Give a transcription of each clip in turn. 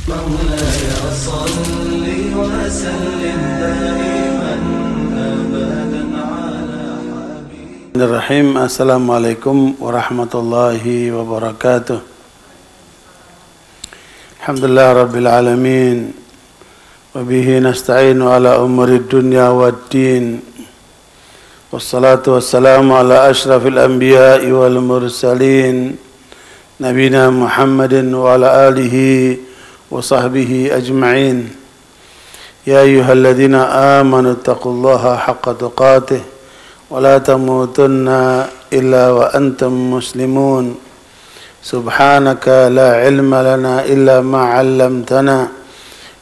مولاي صل وسلم دائما أبدا على حبيبك. Bismillahirrahmanirrahim. Assalamualaikum warahmatullahi wabarakatuh. Alhamdulillah rabbil alamin. Wabihi nasta'inu ala umuri dunya waddin. Wassalatu wassalamu ala ashrafil anbiya'i wal mursalin. Nabina Muhammadin wa ala alihi wa sahbihi ajma'in. Ya ayyuhalladzina amanu taqullaha haqqa tuqatih wa la tamutunna illa wa antum muslimun. Subhanaka la ilma lana illa ma 'allamtana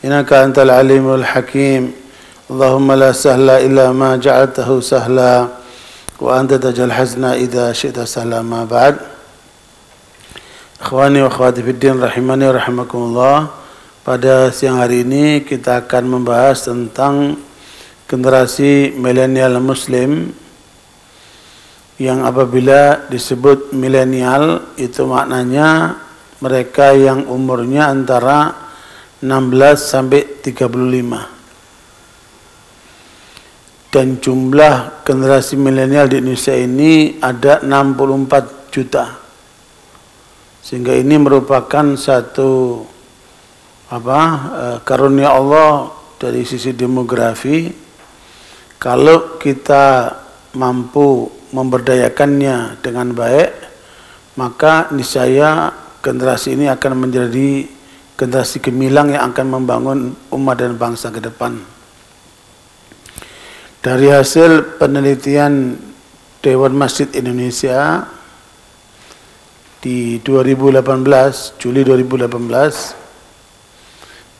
innaka antal alimul hakim. Allahumma la sahla illa ma ja'altahu sahla wa anta taj'al hazna idza syi'ta sahla. Ma ba'd. Ikhwani wa akhwati fiddin rahimani wa rahimakumullah. Pada siang hari ini kita akan membahas tentang generasi milenial muslim, yang apabila disebut milenial itu maknanya mereka yang umurnya antara 16 sampai 35. Dan jumlah generasi milenial di Indonesia ini ada 64 juta. Sehingga ini merupakan satu karunia Allah dari sisi demografi. Kalau kita mampu memberdayakannya dengan baik, maka niscaya generasi ini akan menjadi generasi gemilang yang akan membangun umat dan bangsa ke depan. Dari hasil penelitian Dewan Masjid Indonesia di 2018, Juli 2018,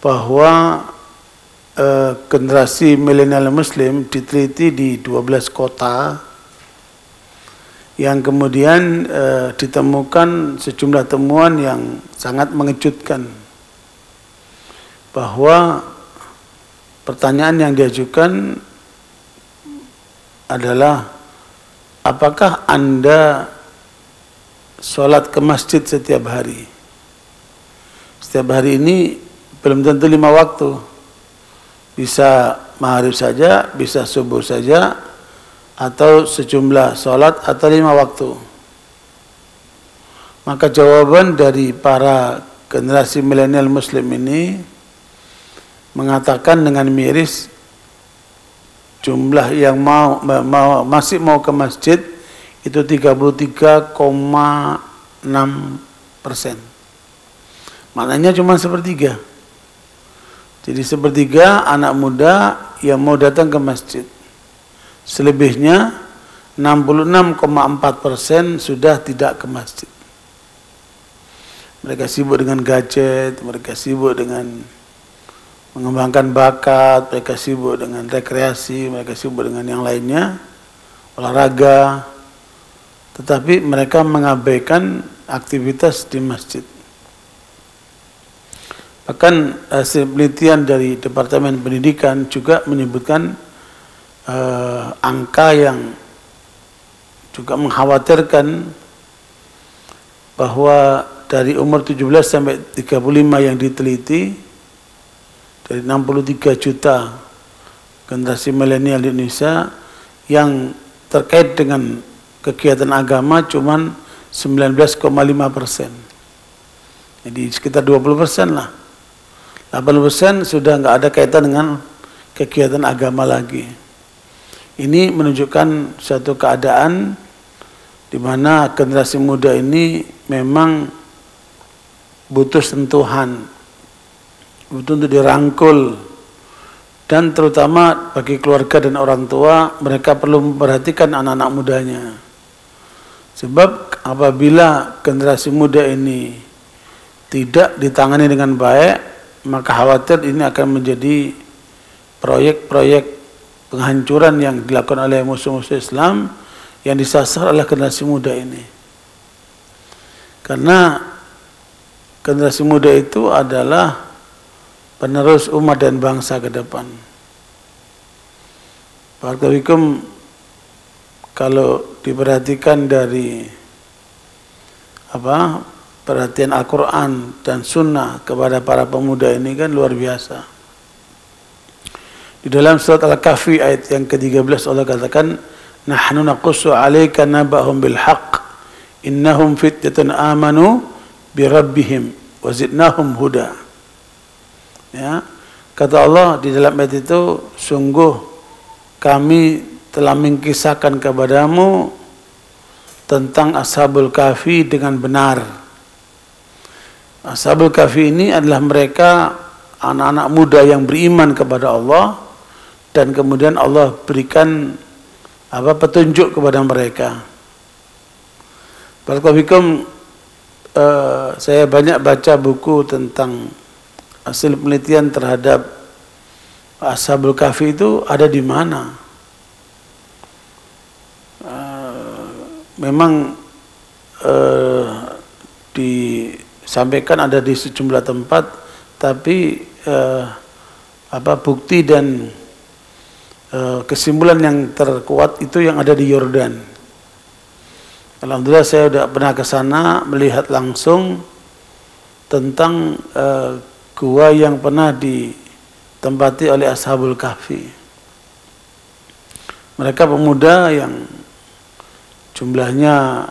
bahwa generasi milenial muslim diteliti di 12 kota, yang kemudian ditemukan sejumlah temuan yang sangat mengejutkan, bahwa pertanyaan yang diajukan adalah, apakah Anda sholat ke masjid setiap hari? Setiap hari ini belum tentu 5 waktu. Bisa maghrib saja, bisa subuh saja, atau sejumlah sholat, atau 5 waktu. Maka jawaban dari para generasi milenial muslim ini mengatakan dengan miris, jumlah yang masih mau ke masjid itu 33,6%. Maknanya cuma sepertiga. Jadi sepertiga anak muda yang mau datang ke masjid. Selebihnya 66,4% sudah tidak ke masjid. Mereka sibuk dengan gadget, mereka sibuk dengan mengembangkan bakat, mereka sibuk dengan rekreasi, mereka sibuk dengan yang lainnya, olahraga, tetapi mereka mengabaikan aktivitas di masjid. Bahkan hasil penelitian dari Departemen Pendidikan juga menyebutkan angka yang juga mengkhawatirkan, bahwa dari umur 17 sampai 35 yang diteliti, dari 63 juta generasi milenial di Indonesia, yang terkait dengan kegiatan agama cuman 19,5%. Jadi sekitar 20% lah. 80% sudah nggak ada kaitan dengan kegiatan agama lagi. Ini menunjukkan suatu keadaan di mana generasi muda ini memang butuh sentuhan, butuh untuk dirangkul, dan terutama bagi keluarga dan orang tua, mereka perlu memperhatikan anak-anak mudanya. Sebab apabila generasi muda ini tidak ditangani dengan baik, maka khawatir ini akan menjadi proyek-proyek penghancuran yang dilakukan oleh musuh-musuh Islam, yang disasar oleh generasi muda ini. Karena generasi muda itu adalah penerus umat dan bangsa ke depan. Barakallahu, kalau diperhatikan dari perhatian Al-Quran dan Sunnah kepada para pemuda ini kan luar biasa. Di dalam surat Al-Kahfi ayat yang ke-13 Allah katakan, nahnu naqussu 'alaika naba'hum bil haqq innahum fityatun amanu bi rabbihim wa zidnahum huda. Ya, kata Allah di dalam ayat itu, sungguh kami telah mengkisahkan kepadamu tentang Ashabul Kahfi dengan benar. Ashabul Kahfi ini adalah mereka anak-anak muda yang beriman kepada Allah, dan kemudian Allah berikan petunjuk kepada mereka. Barakallahu saya banyak baca buku tentang hasil penelitian terhadap Ashabul Kahfi itu ada di mana. Memang disampaikan ada di sejumlah tempat, tapi bukti dan kesimpulan yang terkuat itu yang ada di Yordan. Alhamdulillah saya sudah pernah ke sana melihat langsung tentang gua yang pernah ditempati oleh Ashabul Kahfi. Mereka pemuda yang jumlahnya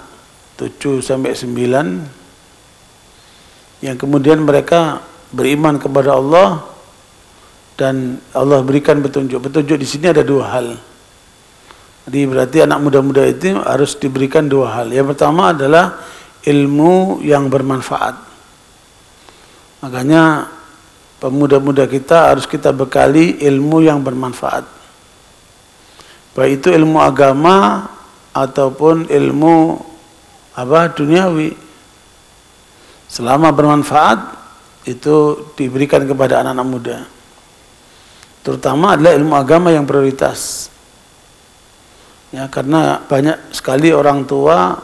7 sampai 9 yang kemudian mereka beriman kepada Allah dan Allah berikan petunjuk. Petunjuk di sini ada dua hal. Jadi berarti anak muda-muda itu harus diberikan dua hal. Yang pertama adalah ilmu yang bermanfaat. Makanya pemuda-muda kita harus kita bekali ilmu yang bermanfaat. Baik itu ilmu agama ataupun ilmu duniawi. Selama bermanfaat itu diberikan kepada anak-anak muda. Terutama adalah ilmu agama yang prioritas. Ya, karena banyak sekali orang tua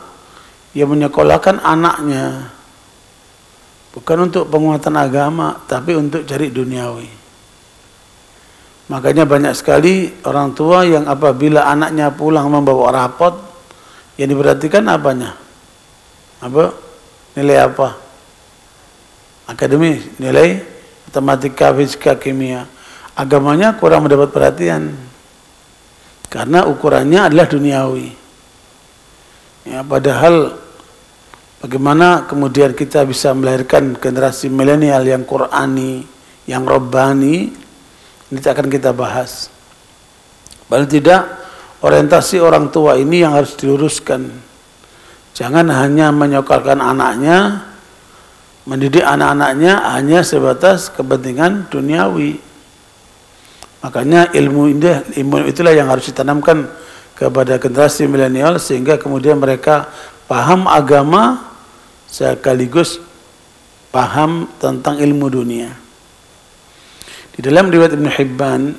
yang menyekolahkan anaknya bukan untuk penguatan agama, tapi untuk cari duniawi. Makanya banyak sekali orang tua yang apabila anaknya pulang membawa rapot, yang diperhatikan apanya? Nilai apa? Akademis, nilai matematika, fisika, kimia. Agamanya kurang mendapat perhatian karena ukurannya adalah duniawi. Ya, padahal bagaimana kemudian kita bisa melahirkan generasi milenial yang Qur'ani, yang Rabbani, ini akan kita bahas. Paling tidak orientasi orang tua ini yang harus diluruskan. Jangan hanya menyokalkan anaknya, mendidik anak-anaknya hanya sebatas kepentingan duniawi. Makanya ilmu itulah yang harus ditanamkan kepada generasi milenial sehingga kemudian mereka paham agama sekaligus paham tentang ilmu dunia. Di dalam riwayat Ibnu Hibban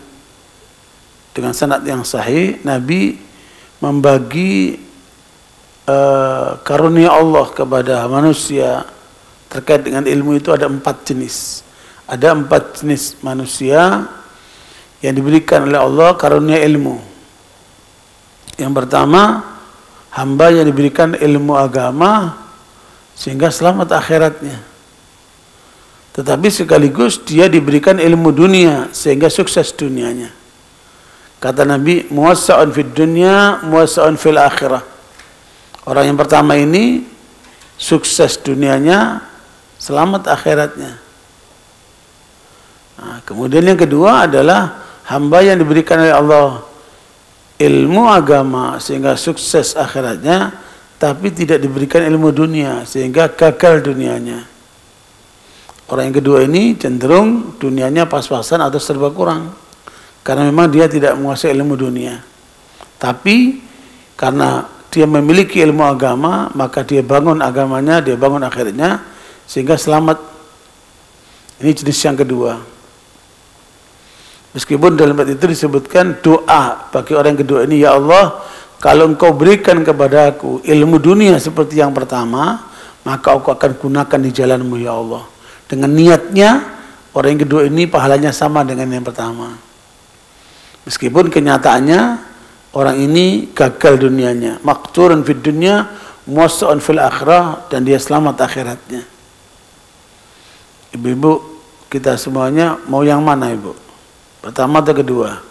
dengan sanad yang sahih, Nabi membagi karunia Allah kepada manusia terkait dengan ilmu itu ada 4 jenis. Ada 4 jenis manusia yang diberikan oleh Allah karunia ilmu. Yang pertama, hamba yang diberikan ilmu agama sehingga selamat akhiratnya. Tetapi sekaligus dia diberikan ilmu dunia sehingga sukses dunianya. Kata Nabi, muwassa'un fid dunya, muwassa'un fil akhirah. Orang yang pertama ini sukses dunianya, selamat akhiratnya. Nah, kemudian yang kedua adalah hamba yang diberikan oleh Allah ilmu agama sehingga sukses akhiratnya, tapi tidak diberikan ilmu dunia sehingga gagal dunianya. Orang yang kedua ini cenderung dunianya pas-pasan atau serba kurang karena memang dia tidak menguasai ilmu dunia. Tapi karena dia memiliki ilmu agama, maka dia bangun agamanya, dia bangun akhirnya sehingga selamat. Ini jenis yang kedua. Meskipun dalam ayat itu disebutkan doa bagi orang yang kedua ini, ya Allah, kalau Engkau berikan kepada aku ilmu dunia seperti yang pertama, maka aku akan gunakan di jalan-Mu ya Allah. Dengan niatnya orang yang kedua ini pahalanya sama dengan yang pertama. Meskipun kenyataannya orang ini gagal dunianya, maqturun fid dunya muwassa'un fil akhirah, dan dia selamat akhiratnya. Ibu-ibu, kita semuanya mau yang mana, Ibu? Pertama atau kedua?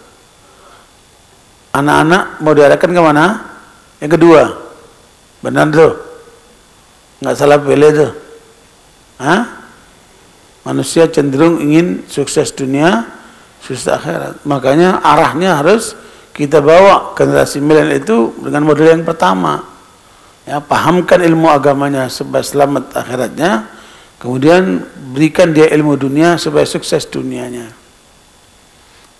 Anak-anak mau diarahkan ke mana? Yang kedua. Benar tuh? Nggak salah pilih tuh. Hah? Manusia cenderung ingin sukses dunia, sukses akhirat. Makanya arahnya harus kita bawa generasi milenial itu dengan model yang pertama. Ya, pahamkan ilmu agamanya supaya selamat akhiratnya, kemudian berikan dia ilmu dunia supaya sukses dunianya.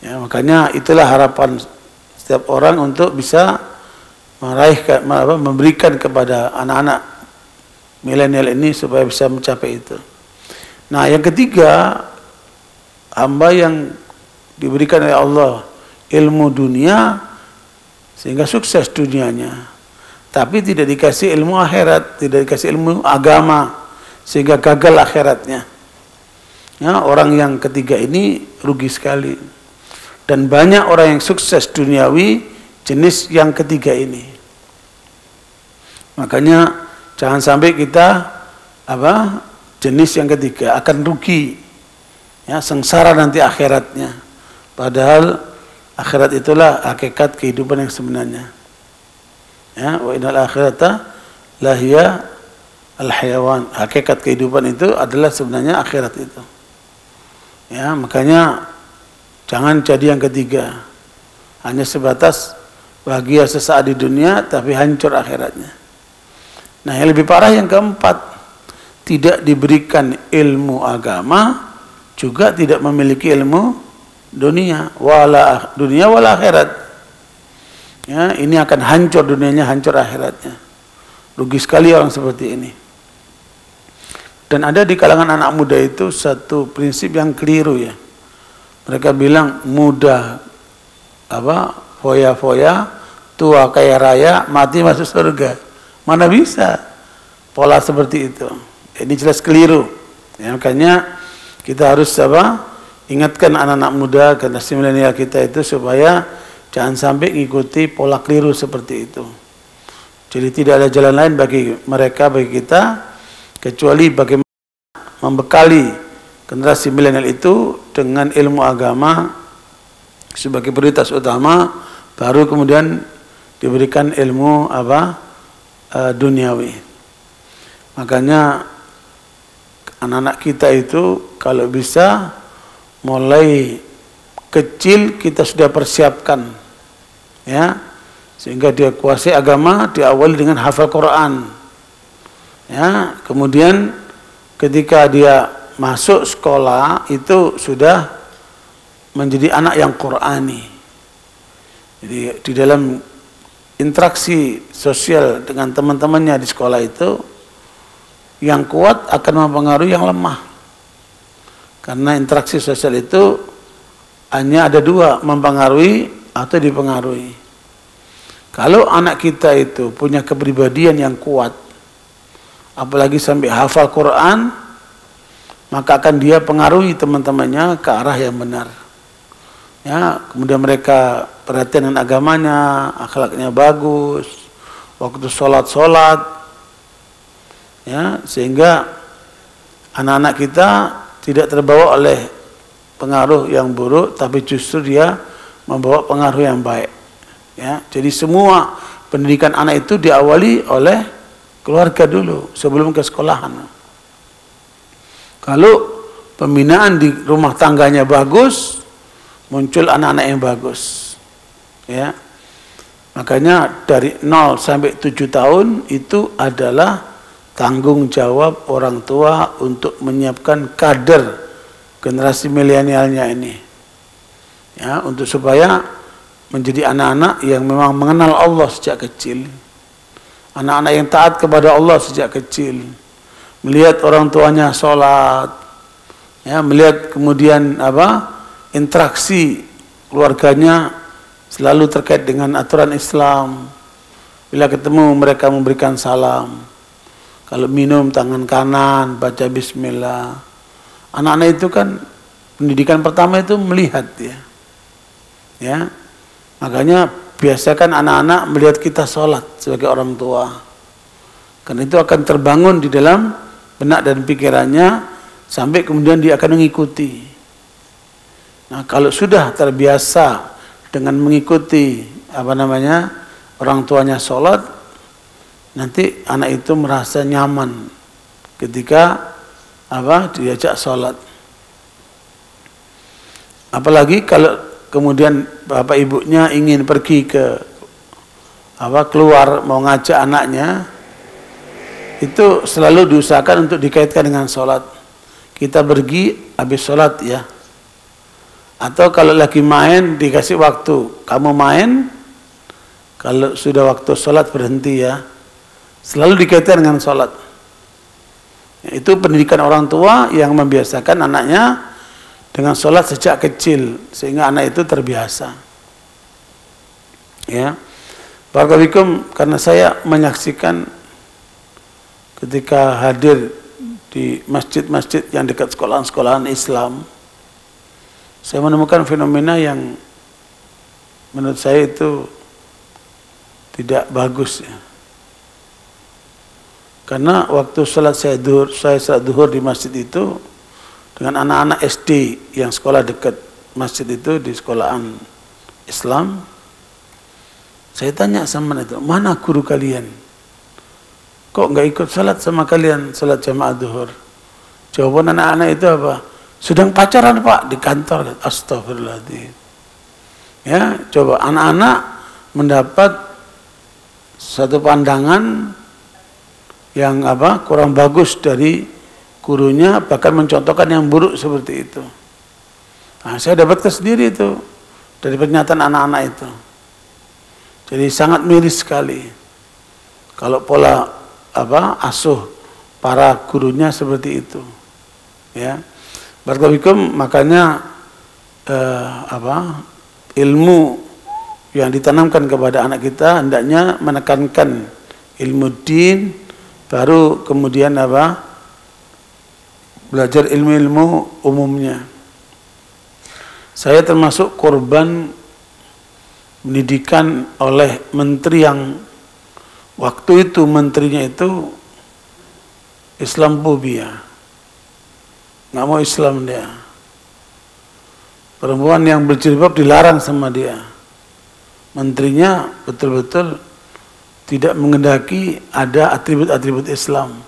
Ya, makanya itulah harapan setiap orang untuk bisa memberikan kepada anak-anak milenial ini supaya bisa mencapai itu. Nah, yang ketiga, hamba yang diberikan oleh Allah ilmu dunia sehingga sukses dunianya, tapi tidak dikasih ilmu akhirat, tidak dikasih ilmu agama sehingga gagal akhiratnya. Ya, orang yang ketiga ini rugi sekali. Dan banyak orang yang sukses duniawi jenis yang ketiga ini. Makanya jangan sampai kita jenis yang ketiga akan rugi, ya, sengsara nanti akhiratnya. Padahal akhirat itulah hakikat kehidupan yang sebenarnya. Ya, wa innal akhirata lahiya al-hayawan. Hakikat kehidupan itu adalah sebenarnya akhirat itu. Ya, makanya jangan jadi yang ketiga. Hanya sebatas bahagia sesaat di dunia tapi hancur akhiratnya. Nah, yang lebih parah yang keempat, tidak diberikan ilmu agama, juga tidak memiliki ilmu dunia wala akhirat. Ya, ini akan hancur dunianya, hancur akhiratnya. Rugi sekali orang seperti ini. Dan ada di kalangan anak muda itu satu prinsip yang keliru, ya. Mereka bilang muda foya-foya, tua kaya raya, mati masuk surga. Mana bisa pola seperti itu? Ini jelas keliru. Ya, makanya kita harus ingatkan anak-anak muda, generasi milenial kita itu supaya jangan sampai mengikuti pola keliru seperti itu. Jadi tidak ada jalan lain bagi mereka, bagi kita, kecuali bagaimana membekali generasi milenial itu dengan ilmu agama sebagai prioritas utama, baru kemudian diberikan ilmu duniawi. Makanya anak-anak kita itu kalau bisa mulai kecil kita sudah persiapkan, ya, sehingga dia kuasai agama, diawali dengan hafal Quran, ya, kemudian ketika dia masuk sekolah itu sudah menjadi anak yang Qurani. Jadi di dalam interaksi sosial dengan teman-temannya di sekolah itu, yang kuat akan mempengaruhi yang lemah. Karena interaksi sosial itu hanya ada dua, mempengaruhi atau dipengaruhi. Kalau anak kita itu punya kepribadian yang kuat, apalagi sampai hafal Quran, maka akan dia pengaruhi teman-temannya ke arah yang benar. Ya, kemudian mereka perhatian dengan agamanya, akhlaknya bagus, waktu sholat, ya, sehingga anak-anak kita tidak terbawa oleh pengaruh yang buruk, tapi justru dia membawa pengaruh yang baik. Ya, jadi semua pendidikan anak itu diawali oleh keluarga dulu sebelum ke sekolahan. Kalau pembinaan di rumah tangganya bagus, muncul anak-anak yang bagus. Ya, makanya dari 0 sampai 7 tahun itu adalah tanggung jawab orang tua untuk menyiapkan kader generasi milenialnya ini, ya, untuk supaya menjadi anak-anak yang memang mengenal Allah sejak kecil, anak-anak yang taat kepada Allah sejak kecil, melihat orang tuanya sholat, ya, melihat kemudian interaksi keluarganya selalu terkait dengan aturan Islam. Bila ketemu mereka memberikan salam. Kalau minum tangan kanan, baca bismillah. Anak-anak itu kan pendidikan pertama itu melihat, ya. Ya. Makanya biasakan anak-anak melihat kita sholat sebagai orang tua. Karena itu akan terbangun di dalam benak dan pikirannya sampai kemudian dia akan mengikuti. Nah, kalau sudah terbiasa dengan mengikuti orang tuanya sholat, nanti anak itu merasa nyaman ketika diajak sholat. Apalagi kalau kemudian bapak ibunya ingin pergi ke keluar mau ngajak anaknya, itu selalu diusahakan untuk dikaitkan dengan sholat. Kita pergi habis sholat ya. Atau kalau lagi main dikasih waktu, kamu main, kalau sudah waktu sholat berhenti ya. Selalu dikaitkan dengan sholat. Itu pendidikan orang tua yang membiasakan anaknya dengan sholat sejak kecil, sehingga anak itu terbiasa. Ya, Barakallahu, karena saya menyaksikan ketika hadir di masjid-masjid yang dekat sekolahan-sekolahan Islam, saya menemukan fenomena yang menurut saya itu tidak bagus ya. Karena waktu sholat saya sholat duhur di masjid itu dengan anak-anak SD yang sekolah dekat masjid itu di sekolahan Islam, saya tanya sama itu, mana guru kalian? Kok nggak ikut salat sama kalian, salat jamaah duhur? Jawaban anak-anak itu apa? Sedang pacaran Pak di kantor. Astagfirullahaladzim. Ya, coba anak-anak mendapat satu pandangan yang kurang bagus dari gurunya, bahkan mencontohkan yang buruk seperti itu. Nah, saya dapatkan sendiri itu dari pernyataan anak-anak itu. Jadi sangat miris sekali kalau pola asuh para gurunya seperti itu, ya. Barakallahu, makanya ilmu yang ditanamkan kepada anak kita hendaknya menekankan ilmu din, baru kemudian belajar ilmu-ilmu umumnya. Saya termasuk korban pendidikan oleh menteri yang waktu itu menterinya itu Islamophobia, nggak mau Islam dia. Perempuan yang berjilbab dilarang sama dia. Menterinya betul-betul tidak mengendaki ada atribut-atribut Islam.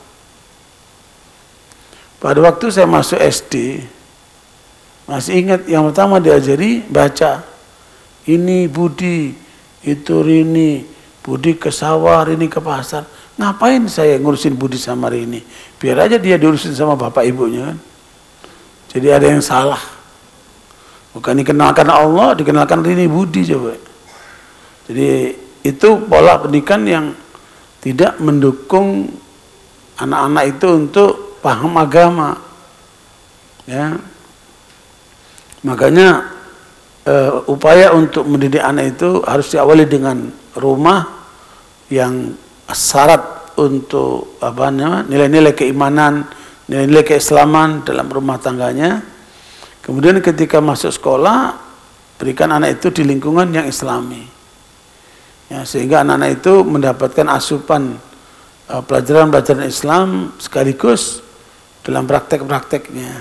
Pada waktu saya masuk SD, masih ingat yang pertama diajari baca. Ini Budi, itu Rini. Budi ke sawah, Rini ke pasar. Ngapain saya ngurusin Budi sama Rini? Biar aja dia diurusin sama bapak ibunya kan. Jadi ada yang salah. Bukan dikenalkan Allah, dikenalkan Rini Budi coba. Jadi itu pola pendidikan yang tidak mendukung anak-anak itu untuk paham agama. Ya. Makanya upaya untuk mendidik anak itu harus diawali dengan rumah yang syarat untuk nilai-nilai keimanan, nilai-nilai keislaman dalam rumah tangganya. Kemudian ketika masuk sekolah, berikan anak itu di lingkungan yang islami, ya, sehingga anak-anak itu mendapatkan asupan pelajaran-pelajaran Islam sekaligus dalam praktek-prakteknya.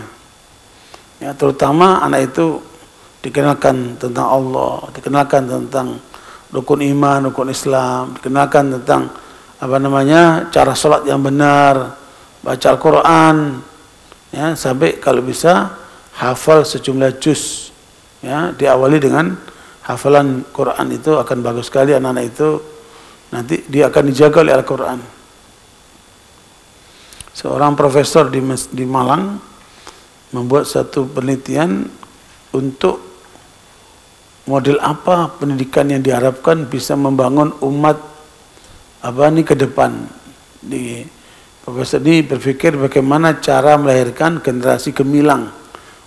Ya, terutama anak itu dikenalkan tentang Allah, dikenalkan tentang rukun iman, rukun Islam, dikenalkan tentang cara sholat yang benar, baca Al-Quran, ya, sampai kalau bisa hafal sejumlah juz, ya, diawali dengan hafalan Quran. Itu akan bagus sekali. Anak-anak itu nanti dia akan dijaga oleh Al-Quran. Seorang profesor di Malang membuat satu penelitian untuk model apa pendidikan yang diharapkan bisa membangun umat ke depan. Profesor ini berpikir bagaimana cara melahirkan generasi gemilang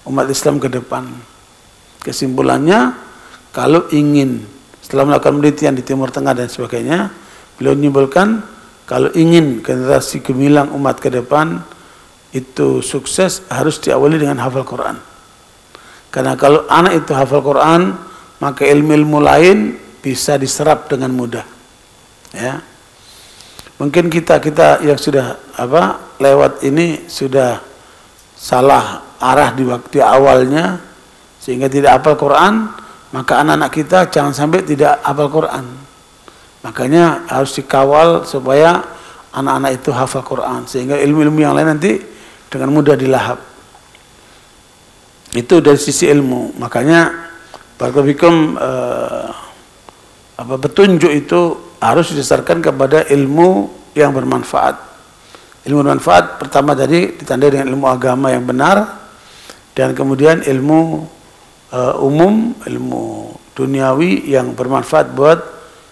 umat Islam ke depan. Kesimpulannya, kalau ingin setelah melakukan penelitian di Timur Tengah dan sebagainya, beliau menyimpulkan kalau ingin generasi gemilang umat ke depan itu sukses harus diawali dengan hafal Quran. Karena kalau anak itu hafal Quran, maka ilmu-ilmu lain bisa diserap dengan mudah. Ya. Mungkin kita yang sudah lewat ini sudah salah arah di waktu awalnya sehingga tidak hafal Quran, maka anak-anak kita jangan sampai tidak hafal Quran. Makanya harus dikawal supaya anak-anak itu hafal Quran sehingga ilmu-ilmu yang lain nanti dengan mudah dilahap. Itu dari sisi ilmu. Makanya barakallahu petunjuk itu harus didasarkan kepada ilmu yang bermanfaat. Ilmu bermanfaat pertama tadi ditandai dengan ilmu agama yang benar, dan kemudian ilmu umum, ilmu duniawi yang bermanfaat buat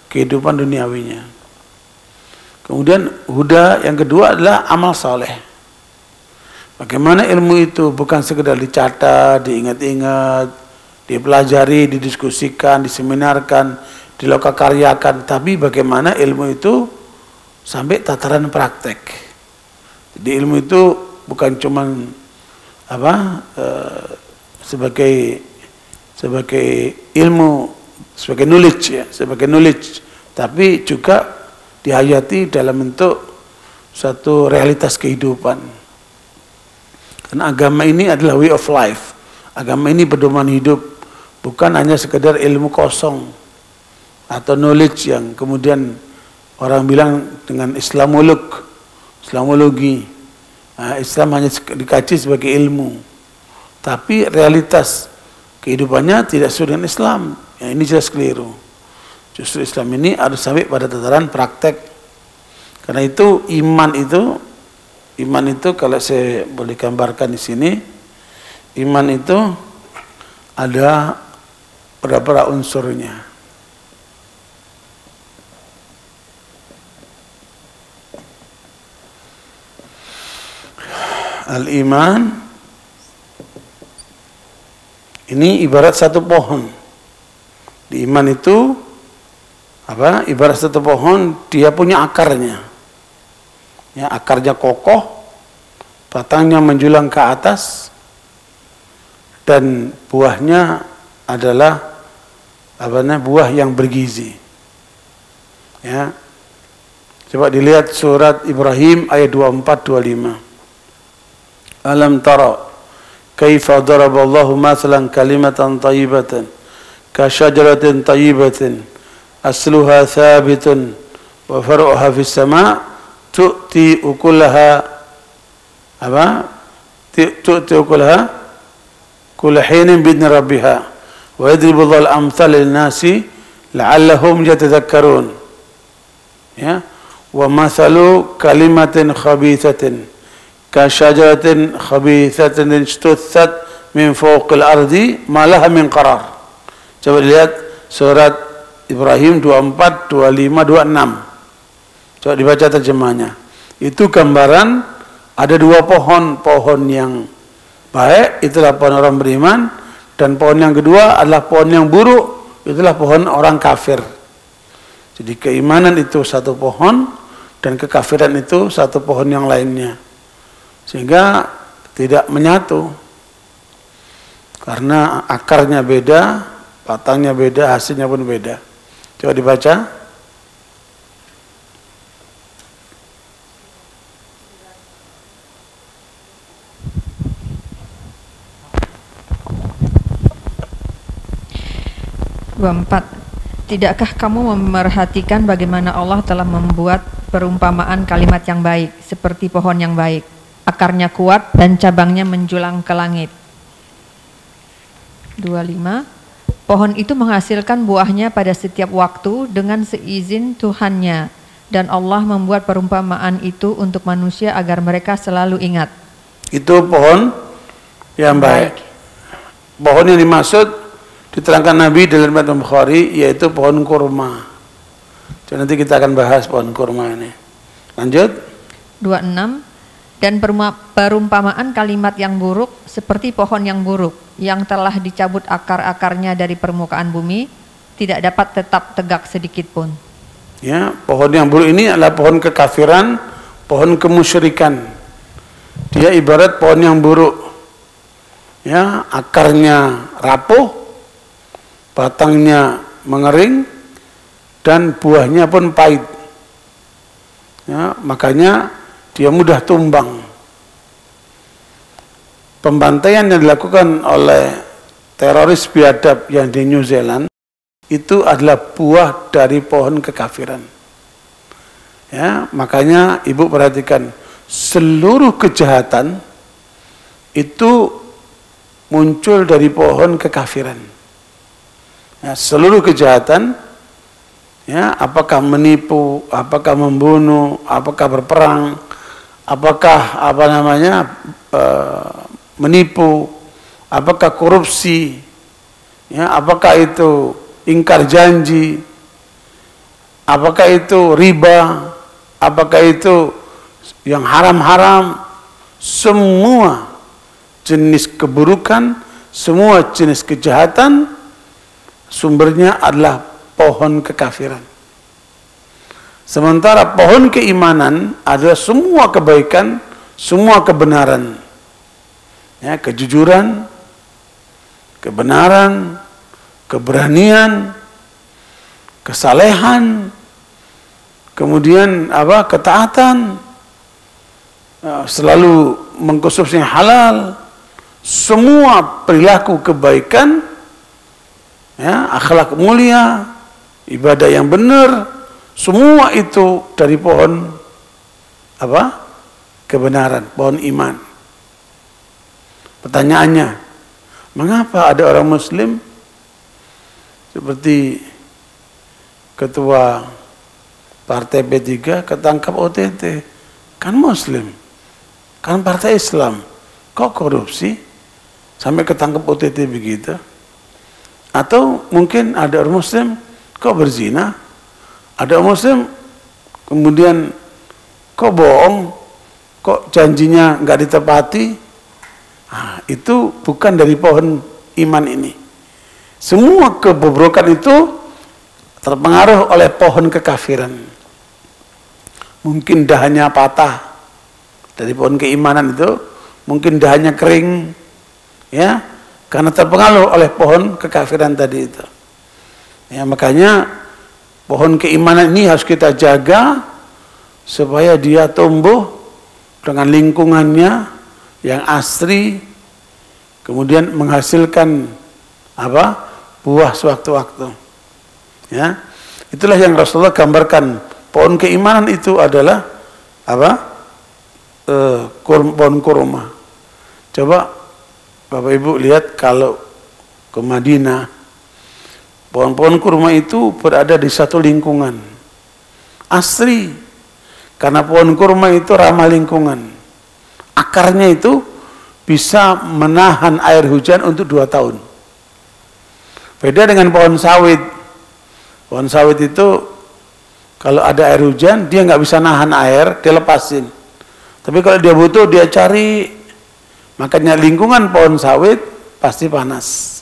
kehidupan duniawinya. Kemudian huda yang kedua adalah amal saleh. Bagaimana ilmu itu bukan sekedar dicatat, diingat-ingat, dipelajari, didiskusikan, diseminarkan, dilokakaryakan, tapi bagaimana ilmu itu sampai tataran praktek. Jadi ilmu itu bukan cuman sebagai ilmu, sebagai knowledge ya, sebagai knowledge, tapi juga dihayati dalam bentuk suatu realitas kehidupan. Karena agama ini adalah way of life. Agama ini pedoman hidup, bukan hanya sekedar ilmu kosong atau knowledge yang kemudian orang bilang dengan Islamologi. Islam hanya dikaji sebagai ilmu, tapi realitas kehidupannya tidak sesuai dengan Islam. Ya, ini jelas keliru. Justru Islam ini harus sampai pada tataran praktek. Karena itu iman itu kalau saya boleh gambarkan di sini, iman itu ada beberapa unsurnya. Al-iman ini ibarat satu pohon. Di iman itu ibarat satu pohon, dia punya akarnya. Ya, akarnya kokoh, batangnya menjulang ke atas, dan buahnya adalah buah yang bergizi. Ya. Coba dilihat surat Ibrahim ayat 24-25. Alam tara kaifa daraballahu mathalan kalimatan thayyibatan ka syajaratin thayyibatin asluha thabitun wa faru'uha fis sama' tu'ti ukulaha kulla hinin bi'idni rabbiha wa yadribu Allahu al-amthal lin-nasi la'allahum yatadhakkarun. Ya, wa mathalu kalimatin khabithatin kasyajaratin khabithatin istuthat min fawqil ardi ma laha min qarar. Coba lihat surat Ibrahim 24, 25, 26. Coba dibaca terjemahnya. Itu gambaran ada dua pohon yang baik, itulah pohon orang beriman, dan pohon yang kedua adalah pohon yang buruk, itulah pohon orang kafir. Jadi keimanan itu satu pohon dan kekafiran itu satu pohon yang lainnya. Sehingga tidak menyatu. Karena akarnya beda, batangnya beda, hasilnya pun beda. Coba dibaca. Tidakkah kamu memerhatikan bagaimana Allah telah membuat perumpamaan kalimat yang baik seperti pohon yang baik, akarnya kuat dan cabangnya menjulang ke langit. 25. Pohon itu menghasilkan buahnya pada setiap waktu dengan seizin Tuhannya, dan Allah membuat perumpamaan itu untuk manusia agar mereka selalu ingat. Itu pohon yang baik. Pohon yang dimaksud diterangkan Nabi dalam riwayat Bukhari yaitu pohon kurma. Jadi nanti kita akan bahas pohon kurma ini. Lanjut. 26. Dan perumpamaan kalimat yang buruk seperti pohon yang buruk yang telah dicabut akar-akarnya dari permukaan bumi, tidak dapat tetap tegak sedikit pun. Ya, pohon yang buruk ini adalah pohon kekafiran, pohon kemusyrikan. Dia ibarat pohon yang buruk. Ya, akarnya rapuh, batangnya mengering, dan buahnya pun pahit. Ya, makanya dia mudah tumbang. Pembantaian yang dilakukan oleh teroris biadab yang di New Zealand itu adalah buah dari pohon kekafiran. Ya, makanya ibu perhatikan, seluruh kejahatan itu muncul dari pohon kekafiran. Ya, seluruh kejahatan, ya, apakah menipu, apakah membunuh, apakah berperang, apakah menipu, apakah korupsi, ya, apakah itu ingkar janji, apakah itu riba, apakah itu yang haram-haram, semua jenis keburukan, semua jenis kejahatan sumbernya adalah pohon kekafiran. Sementara pohon keimanan adalah semua kebaikan, semua kebenaran, ya, kejujuran, kebenaran, keberanian, kesalehan, kemudian ketaatan, selalu mengkonsumsi yang halal, semua perilaku kebaikan, ya, akhlak mulia, ibadah yang benar, semua itu dari pohon kebenaran, pohon iman. Pertanyaannya, mengapa ada orang Muslim seperti ketua partai P3 ketangkap OTT, kan Muslim, kan partai Islam, kok korupsi sampai ketangkap OTT begitu? Atau mungkin ada orang Muslim kok berzina, ada orang Muslim kemudian kok bohong, kok janjinya nggak ditepati. Nah, itu bukan dari pohon iman ini. Semua kebobrokan itu terpengaruh oleh pohon kekafiran. Mungkin dahannya patah dari pohon keimanan itu, mungkin dahannya kering, ya, karena terpengaruh oleh pohon kekafiran tadi itu. Ya, makanya pohon keimanan ini harus kita jaga supaya dia tumbuh dengan lingkungannya yang asri, kemudian menghasilkan buah sewaktu-waktu. Ya, itulah yang Rasulullah gambarkan. Pohon keimanan itu adalah pohon kurma. Coba Bapak Ibu lihat kalau ke Madinah, pohon-pohon kurma itu berada di satu lingkungan asri, karena pohon kurma itu ramah lingkungan. Akarnya itu bisa menahan air hujan untuk 2 tahun. Beda dengan pohon sawit. Pohon sawit itu kalau ada air hujan dia nggak bisa nahan air, dia lepasin. Tapi kalau dia butuh dia cari. Makanya lingkungan pohon sawit pasti panas.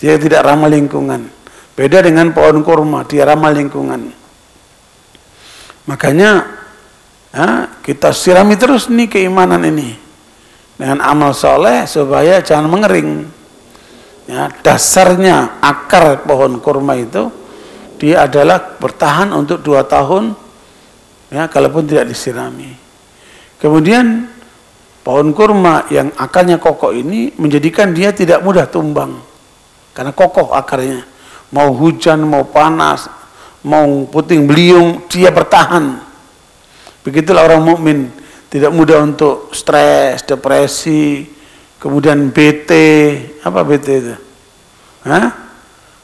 Dia tidak ramah lingkungan. Beda dengan pohon kurma, dia ramah lingkungan. Makanya kita sirami terus nih keimanan ini dengan amal soleh supaya jangan mengering. Ya, dasarnya akar pohon kurma itu dia adalah bertahan untuk 2 tahun, ya, kalaupun tidak disirami. Kemudian pohon kurma yang akarnya kokoh ini menjadikan dia tidak mudah tumbang karena kokoh akarnya. Mau hujan, mau panas, mau puting beliung, dia bertahan. Begitulah orang mukmin, tidak mudah untuk stres, depresi, kemudian bete. Apa bete itu?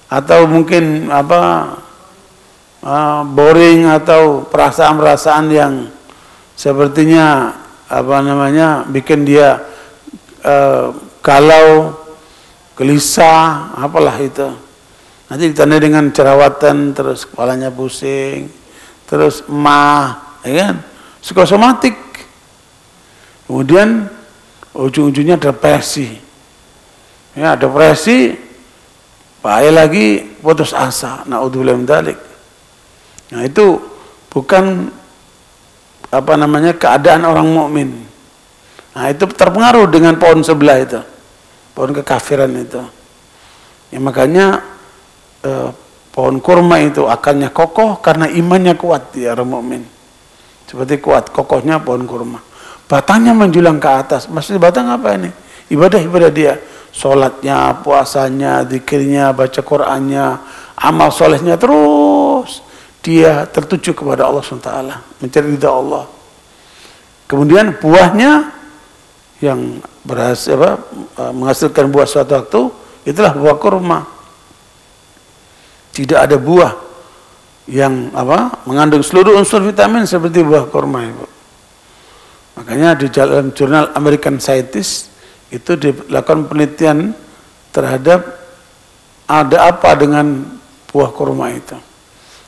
Atau mungkin boring, atau perasaan-perasaan yang sepertinya bikin dia galau, gelisah, apalah itu. Nanti ditandai dengan jerawatan, terus kepalanya pusing, terus emah, ya kan? Psikosomatik. Kemudian ujung-ujungnya depresi. Ya, depresi, bahaya lagi putus asa. Naudzubillah min dzalik. Nah, itu bukan keadaan orang mukmin. Nah, itu terpengaruh dengan pohon sebelah itu, pohon kekafiran itu. Ya, makanya pohon kurma itu akarnya kokoh karena imannya kuat ya orang mukmin. seperti kuat kokohnya pohon kurma. Batangnya menjulang ke atas. Maksudnya batang apa ini? Ibadah dia. Sholatnya, puasanya, zikirnya, baca Qur'annya, amal solehnya terus. Dia tertuju kepada Allah SWT, mencari ridha Allah. Kemudian buahnya yang berhasil menghasilkan buah suatu waktu, itulah buah kurma. Tidak ada buah yang mengandung seluruh unsur vitamin seperti buah kurma, Ibu. Makanya di dalam jurnal American Scientist itu dilakukan penelitian terhadap ada apa dengan buah kurma itu.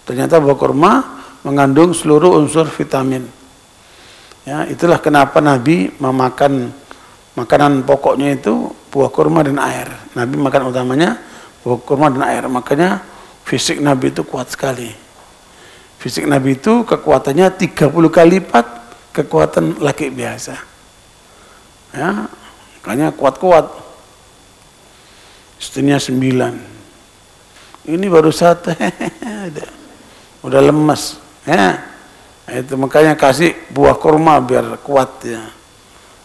Ternyata buah kurma mengandung seluruh unsur vitamin. Ya, itulah kenapa Nabi memakan makanan pokoknya itu buah kurma dan air. Nabi makan utamanya buah kurma dan air. Makanya fisik Nabi itu kuat sekali. Fisik Nabi itu kekuatannya 30 kali lipat kekuatan laki biasa. Ya, makanya kuat-kuat. Istrinya 9. Ini baru 1. Udah lemas. Ya. Itu makanya kasih buah kurma biar kuat ya.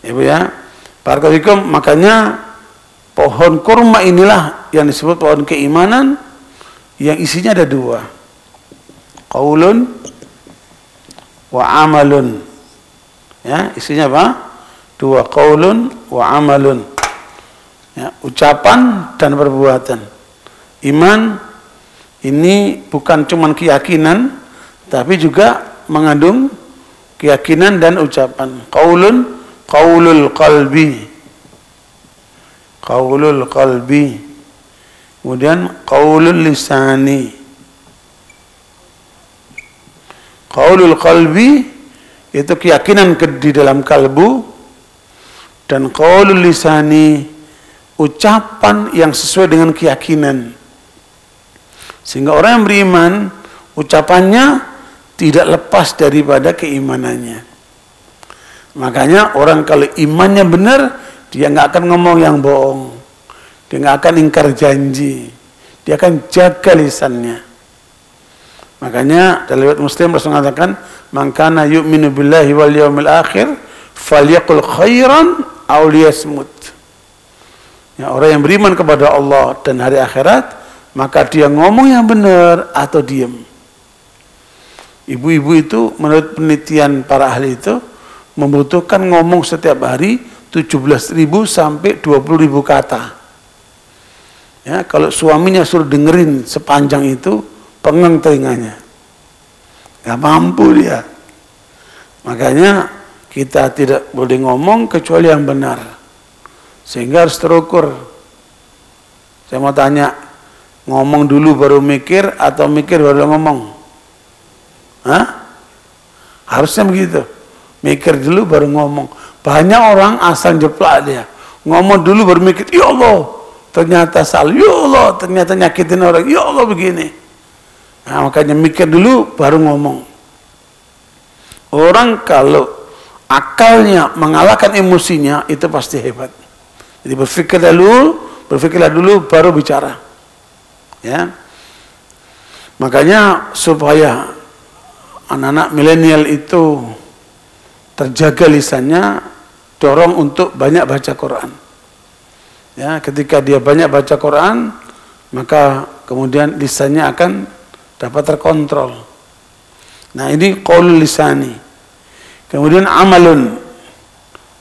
Ibu ya. Barakallahu, makanya pohon kurma inilah yang disebut pohon keimanan, yang isinya ada 2. Qaulun wa amalun. Ya, isinya apa? 2, qaulun wa amalun. Ya, ucapan dan perbuatan. Iman ini bukan cuma keyakinan, tapi juga mengandung keyakinan dan ucapan. Qaulun, qaulul qalbi. Qaulul qalbi. Kemudian qaulul lisani. Qaulul qalbi itu keyakinan di dalam kalbu, dan qaulul lisani ucapan yang sesuai dengan keyakinan. Sehingga orang yang beriman ucapannya tidak lepas daripada keimanannya. Makanya orang kalau imannya benar, dia nggak akan ngomong yang bohong, dia nggak akan ingkar janji, dia akan jaga lisannya. Makanya dalam riwayat Muslim Rasul mengatakan, "Man kana yu'minu billahi wal yawmil akhir falyaqul khairan aw liyasmut." Ya, orang yang beriman kepada Allah dan hari akhirat, maka dia ngomong yang benar atau diam. Ibu-ibu itu menurut penelitian para ahli itu membutuhkan ngomong setiap hari 17.000 sampai 20.000 kata. Ya, kalau suaminya suruh dengerin sepanjang itu, pengang telinganya, nggak mampu dia. Makanya kita tidak boleh ngomong kecuali yang benar, sehingga harus terukur. Saya mau tanya, ngomong dulu baru mikir atau mikir baru ngomong? Hah? Harusnya begitu, mikir dulu baru ngomong. Banyak orang asal jeplak dia, ngomong dulu baru mikir, ya Allah ternyata salah, ya Allah ternyata nyakitin orang, ya Allah begini. Nah, makanya mikir dulu baru ngomong. Orang kalau akalnya mengalahkan emosinya, itu pasti hebat. Jadi berpikirlah dulu baru bicara. Ya. Makanya supaya anak-anak milenial itu terjaga lisannya, dorong untuk banyak baca Quran. Ya, ketika dia banyak baca Quran, maka kemudian lisannya akan dapat terkontrol. Nah, ini qaulul lisani. Kemudian amalun.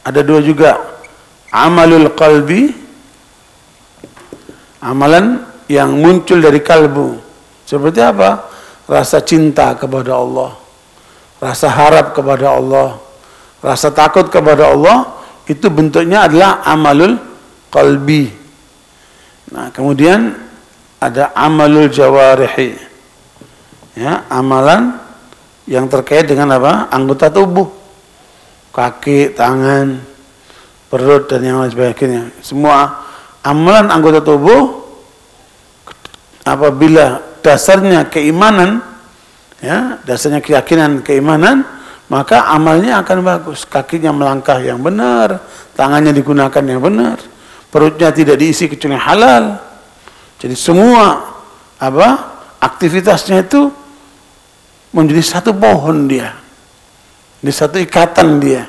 Ada 2 juga. Amalul qalbi, amalan yang muncul dari kalbu. Seperti apa? Rasa cinta kepada Allah, rasa harap kepada Allah, rasa takut kepada Allah, itu bentuknya adalah amalul qalbi. Nah, kemudian ada amalul jawarihi. Ya, amalan yang terkait dengan apa? Anggota tubuh. Kaki, tangan, perut dan yang lain sebagainya. Semua amalan anggota tubuh apabila dasarnya keimanan, ya, dasarnya keyakinan keimanan, maka amalnya akan bagus. Kakinya melangkah yang benar, tangannya digunakan yang benar, perutnya tidak diisi kecuali halal. Jadi semua aktivitasnya itu menjadi satu pohon dia. Ini satu ikatan dia.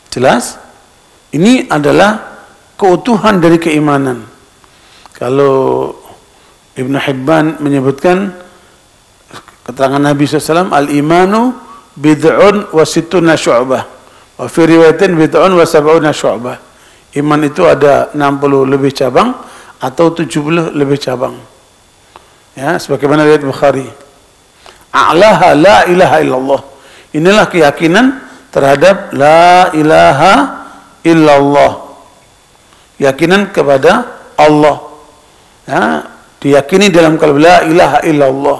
Jelas? Ini adalah keutuhan dari keimanan. Kalau Ibnu Hibban menyebutkan keterangan Nabi SAW, al-imanu bid'un wa sittuna syu'bah. Wa fi riwayatin bid'un wa sab'una syu'bah. Iman itu ada 60 lebih cabang atau 70 lebih cabang. Ya, sebagaimana riwayat Bukhari. A'laha la ilaha illallah. Inilah keyakinan terhadap la ilaha illallah. Keyakinan kepada Allah. Ya, diyakini dalam kalbu la ilaha illallah.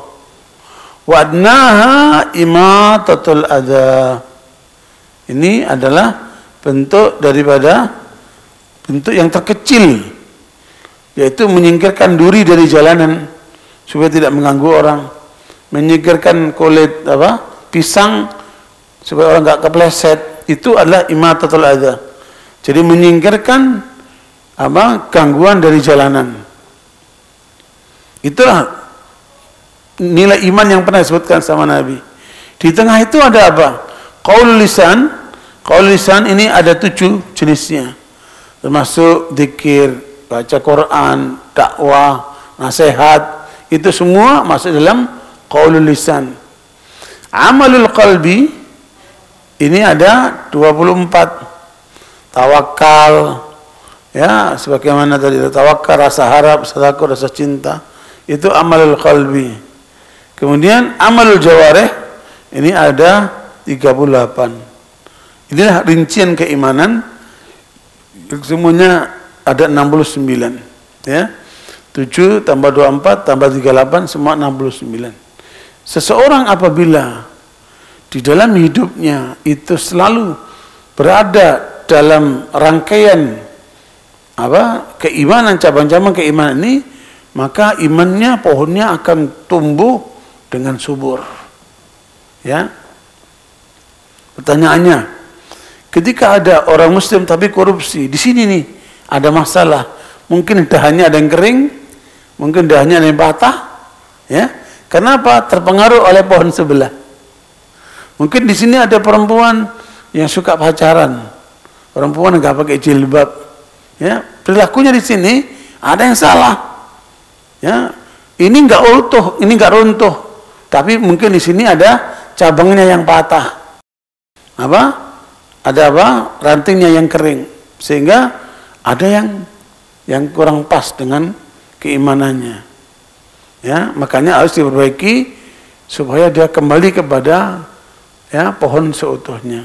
Wa adnaha imatatul adza. Ini adalah bentuk daripada bentuk yang terkecil, yaitu menyingkirkan duri dari jalanan supaya tidak mengganggu orang, menyingkirkan kulit pisang supaya orang enggak kepleset. Itu adalah imatatul adza. Jadi menyingkirkan gangguan dari jalanan. Itulah nilai iman yang pernah disebutkan sama Nabi. Di tengah itu ada apa? Qaul lisan. Qaul lisan ini ada 7 jenisnya. Termasuk zikir, baca Quran, dakwah, nasihat, itu semua masuk dalam qaulul lisan. Amalul qalbi ini ada 24. Tawakal, ya, sebagaimana tadi tawakal, rasa harap, rasa takut, rasa cinta, itu amalul qalbi. Kemudian amalul jawarih ini ada 38. Inilah rincian keimanan. Semuanya ada 69, ya. 7 tambah 24 tambah 38 semua 69. Seseorang apabila di dalam hidupnya itu selalu berada dalam rangkaian keimanan, cabang-cabang keimanan ini, maka imannya, pohonnya akan tumbuh dengan subur. Ya. Pertanyaannya, ketika ada orang muslim tapi korupsi, di sini nih ada masalah. Mungkin dahannya ada yang kering, mungkin dahannya ada yang patah, ya. Kenapa? Terpengaruh oleh pohon sebelah. Mungkin di sini ada perempuan yang suka pacaran, perempuan nggak pakai jilbab, ya, perilakunya di sini ada yang salah, ya. Ini nggak utuh, ini nggak runtuh, tapi mungkin di sini ada cabangnya yang patah, ada rantingnya yang kering, sehingga ada yang kurang pas dengan keimanannya, ya. Makanya harus diperbaiki supaya dia kembali kepada, ya, pohon seutuhnya.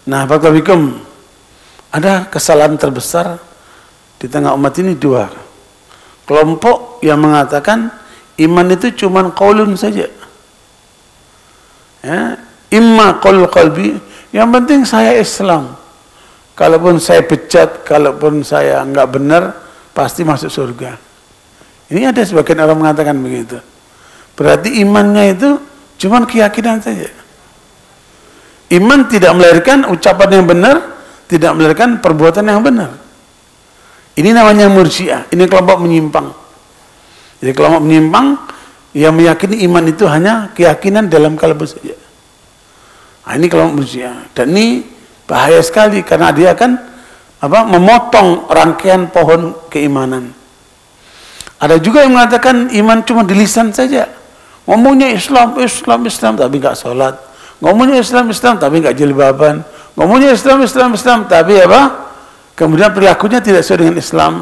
Nah, barakallahu ada kesalahan terbesar di tengah umat ini 2. Kelompok yang mengatakan iman itu cuma qaulun saja. Ya, imma qaul qalbi, yang penting saya Islam. Kalaupun saya pecat, kalaupun saya enggak benar, pasti masuk surga. Ini ada sebagian orang mengatakan begitu. Berarti imannya itu cuma keyakinan saja. Iman tidak melahirkan ucapan yang benar, tidak melahirkan perbuatan yang benar. Ini namanya murji'ah. Ini kelompok menyimpang. Jadi kelompok menyimpang yang meyakini iman itu hanya keyakinan dalam kalbu saja. Nah, ini kelompok murji'ah. Dan ini bahaya sekali karena dia akan memotong rangkaian pohon keimanan. Ada juga yang mengatakan iman cuma di lisan saja. Ngomongnya Islam, tapi nggak sholat. Ngomongnya Islam, tapi nggak jilbaban. Ngomongnya Islam, tapi kemudian perilakunya tidak sesuai dengan Islam.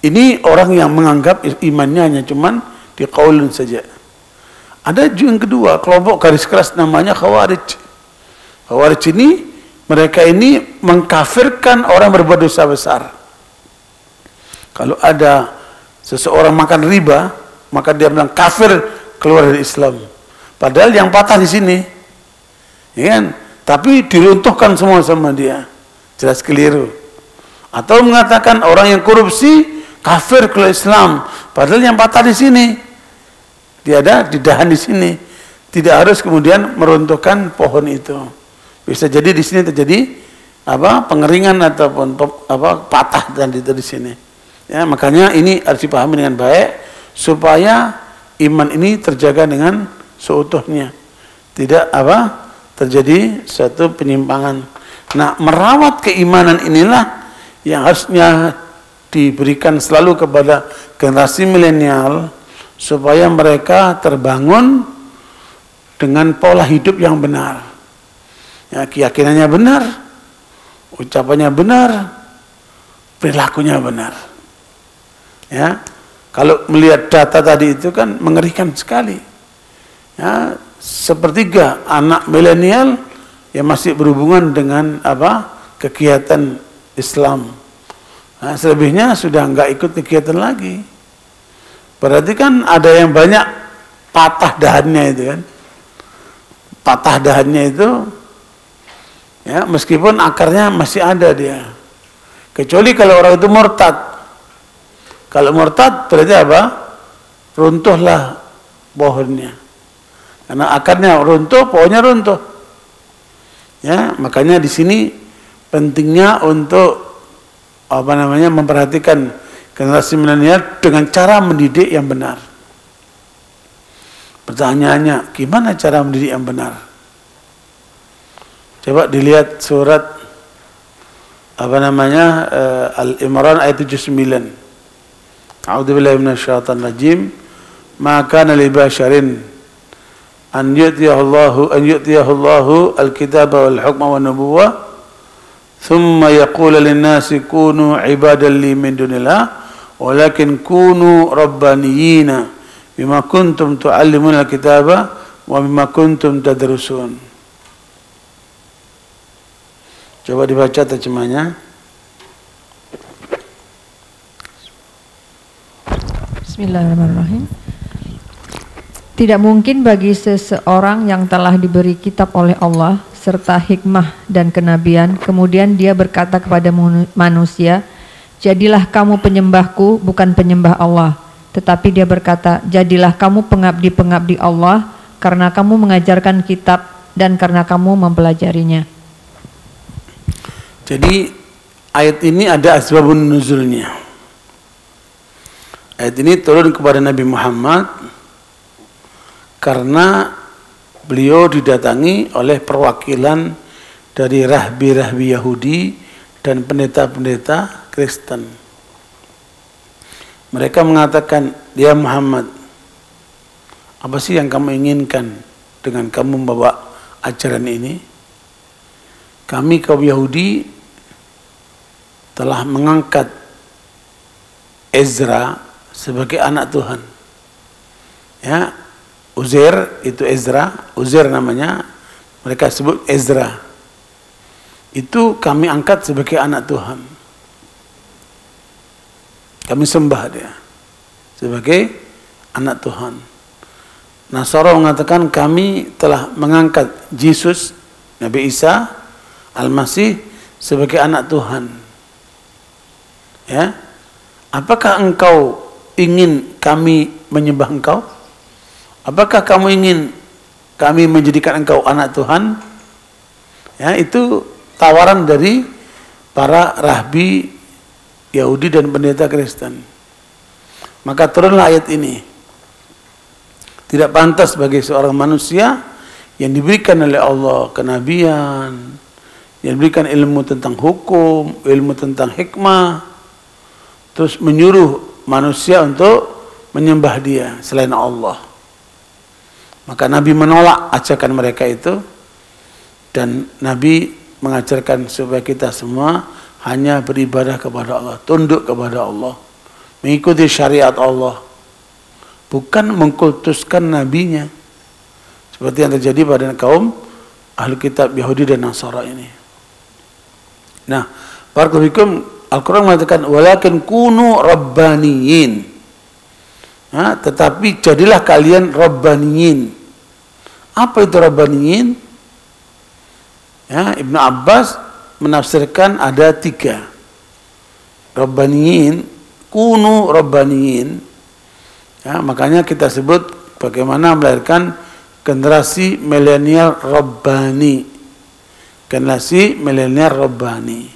Ini orang yang menganggap imannya hanya cuman di qaulun saja. Ada juga yang kedua, kelompok garis keras namanya Khawarij. Khawarij ini, mereka ini mengkafirkan orang berbuat dosa besar. Kalau ada seseorang makan riba, maka dia bilang kafir, keluar dari Islam. Padahal yang patah di sini, ya kan? Tapi diruntuhkan semua sama dia. Jelas keliru. Atau mengatakan orang yang korupsi kafir keluar Islam. Padahal yang patah di sini, dia ada di dahan di sini. Tidak harus kemudian meruntuhkan pohon itu. Bisa jadi di sini terjadi pengeringan ataupun patah dan di sini. Ya, makanya ini harus dipahami dengan baik supaya iman ini terjaga dengan seutuhnya. tidak terjadi suatu penyimpangan. Nah, merawat keimanan inilah yang harusnya diberikan selalu kepada generasi milenial supaya mereka terbangun dengan pola hidup yang benar. Ya, keyakinannya benar, ucapannya benar, perilakunya benar. Ya, kalau melihat data tadi itu kan mengerikan sekali. Ya, sepertiga anak milenial yang masih berhubungan dengan kegiatan Islam. Nah, selebihnya sudah nggak ikut kegiatan lagi. Berarti kan ada yang banyak patah dahannya itu kan. Patah dahannya itu, ya meskipun akarnya masih ada dia. Kecuali kalau orang itu murtad. Kalau murtad berarti runtuhlah pohonnya. Karena akarnya runtuh, pohonnya runtuh. Ya, makanya di sini pentingnya untuk memperhatikan generasi milenial dengan cara mendidik yang benar. Pertanyaannya, gimana cara mendidik yang benar? Coba dilihat surat Al-Imran ayat 79. A'udzubillahi minasyaitonir rajim. Ma kana li basharin an yu'tiyahu Allahu al-kitaba wal hukma wan nubuwwah thumma yaqulu lin-nasi kunu ibadan li min dunillah walakin kunu rabbaniyina bima kuntum tu'allimuna al-kitaba wa bima kuntum tadrusun. Coba dibaca terjemahnya. Bismillahirrahmanirrahim. Tidak mungkin bagi seseorang yang telah diberi kitab oleh Allah serta hikmah dan kenabian, kemudian dia berkata kepada manusia, jadilah kamu penyembahku, bukan penyembah Allah. Tetapi dia berkata, jadilah kamu pengabdi-pengabdi Allah, karena kamu mengajarkan kitab dan karena kamu mempelajarinya. Jadi ayat ini ada asbabun nuzulnya. Ayat ini turun kepada Nabi Muhammad karena beliau didatangi oleh perwakilan dari rahbi-rahbi Yahudi dan pendeta-pendeta Kristen. Mereka mengatakan, "Ya Muhammad, apa sih yang kamu inginkan dengan kamu membawa ajaran ini? Kami kaum Yahudi telah mengangkat Ezra sebagai anak Tuhan. Ya, Uzair itu Ezra, Uzair namanya, mereka sebut Ezra. Itu kami angkat sebagai anak Tuhan. Kami sembah dia sebagai anak Tuhan. Nasara mengatakan kami telah mengangkat Yesus, Nabi Isa Al-Masih sebagai anak Tuhan. Ya, apakah engkau ingin kami menyembah engkau? Apakah kamu ingin kami menjadikan engkau anak Tuhan? Ya, itu tawaran dari para rahbi Yahudi dan pendeta Kristen. Maka turunlah ayat ini. Tidak pantas bagi seorang manusia yang diberikan oleh Allah kenabian, yang diberikan ilmu tentang hukum, ilmu tentang hikmah, terus menyuruh manusia untuk menyembah dia selain Allah. Maka Nabi menolak ajakan mereka itu, dan Nabi mengajarkan supaya kita semua hanya beribadah kepada Allah, tunduk kepada Allah, mengikuti syariat Allah, bukan mengkultuskan nabinya seperti yang terjadi pada kaum ahli kitab Yahudi dan Nasara ini. Nah, barakallahu Al-Quran mengatakan walakin kunu rabbaniyin. Nah, tetapi jadilah kalian rabbaniyin. Apa itu rabbaniyin? Ya, Ibnu Abbas menafsirkan ada 3. Rabbaniyin, kunu rabbaniyin. Ya, makanya kita sebut bagaimana melahirkan generasi milenial rabbani. Generasi milenial rabbani.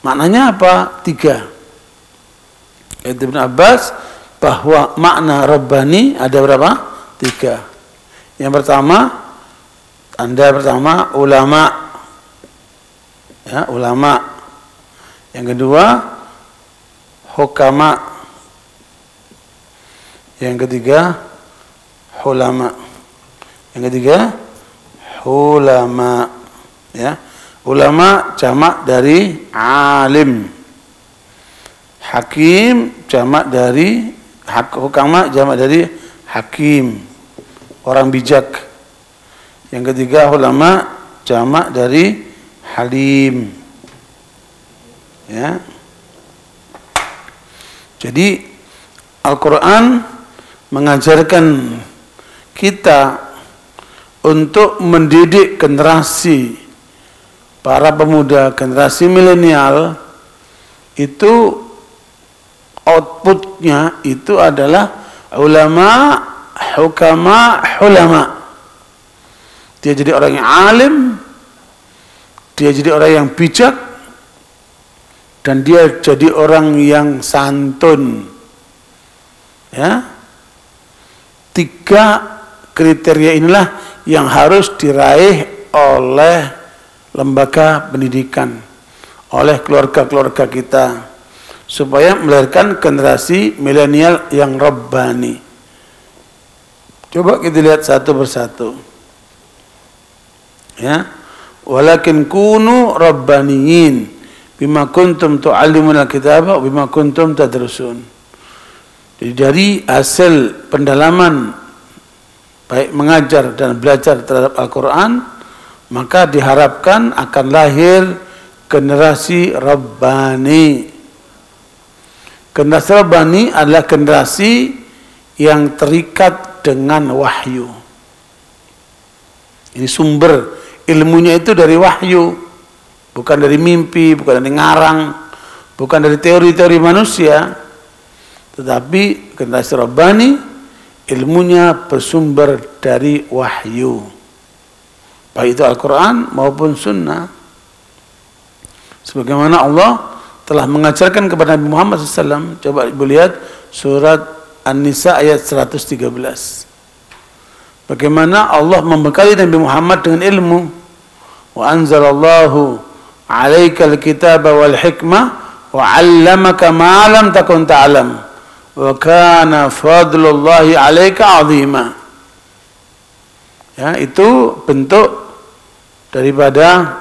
Maknanya apa? 3. Ibnu Abbas bahwa makna rabbani ada berapa? 3. Yang pertama, Tanda pertama ulama, ya, ulama. Yang kedua hukama. Yang ketiga ulama. Yang ketiga ulama, ya. Ulama jamak dari alim. Hakim jamak dari hukama jamak dari hakim, orang bijak. Yang ketiga ulama jamak dari halim, ya. Jadi Al-Quran mengajarkan kita untuk mendidik generasi para pemuda, generasi milenial, itu outputnya itu adalah ulama, hukama, ulama. Dia jadi orang yang alim, dia jadi orang yang bijak, dan dia jadi orang yang santun. Ya, 3 kriteria inilah yang harus diraih oleh lembaga pendidikan, oleh keluarga-keluarga kita, supaya melahirkan generasi milenial yang rabbani. Coba kita lihat satu persatu. Ya, walakin kunu rabbaniyin bima kuntum tu'allimuna al-kitaba wa bima kuntum tadrusun. Jadi dari hasil pendalaman baik mengajar dan belajar terhadap Al-Quran, maka diharapkan akan lahir generasi rabbani. Generasi rabbani adalah generasi yang terikat dengan wahyu. Ini sumber ilmunya itu dari wahyu, bukan dari mimpi, bukan dari ngarang, bukan dari teori-teori manusia, tetapi generasi rabbani ilmunya bersumber dari wahyu, baik itu Al-Quran maupun Sunnah. Sebagaimana Allah telah mengajarkan kepada Nabi Muhammad SAW. Coba ibu lihat surat An-Nisa ayat 113. Bagaimana Allah membekali Nabi Muhammad dengan ilmu. Wa anzalallahu alaikal kitaba wal hikmah wa 'allamaka ma lam takun ta'lam wa kana fadlullahi 'alaika 'azima. Ya, itu bentuk daripada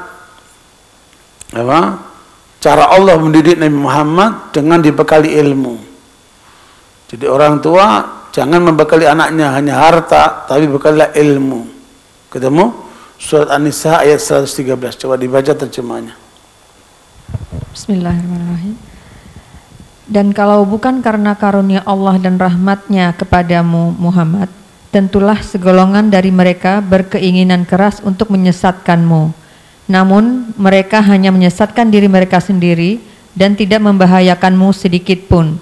apa? Cara Allah mendidik Nabi Muhammad dengan dibekali ilmu. Jadi orang tua jangan membekali anaknya hanya harta, tapi bekalilah ilmu. Ketemu surat An-Nisa ayat 113. Coba dibaca terjemahnya. Bismillahirrahmanirrahim. Dan kalau bukan karena karunia Allah dan rahmatnya kepadamu Muhammad, tentulah segolongan dari mereka berkeinginan keras untuk menyesatkanmu. Namun mereka hanya menyesatkan diri mereka sendiri dan tidak membahayakanmu sedikit pun.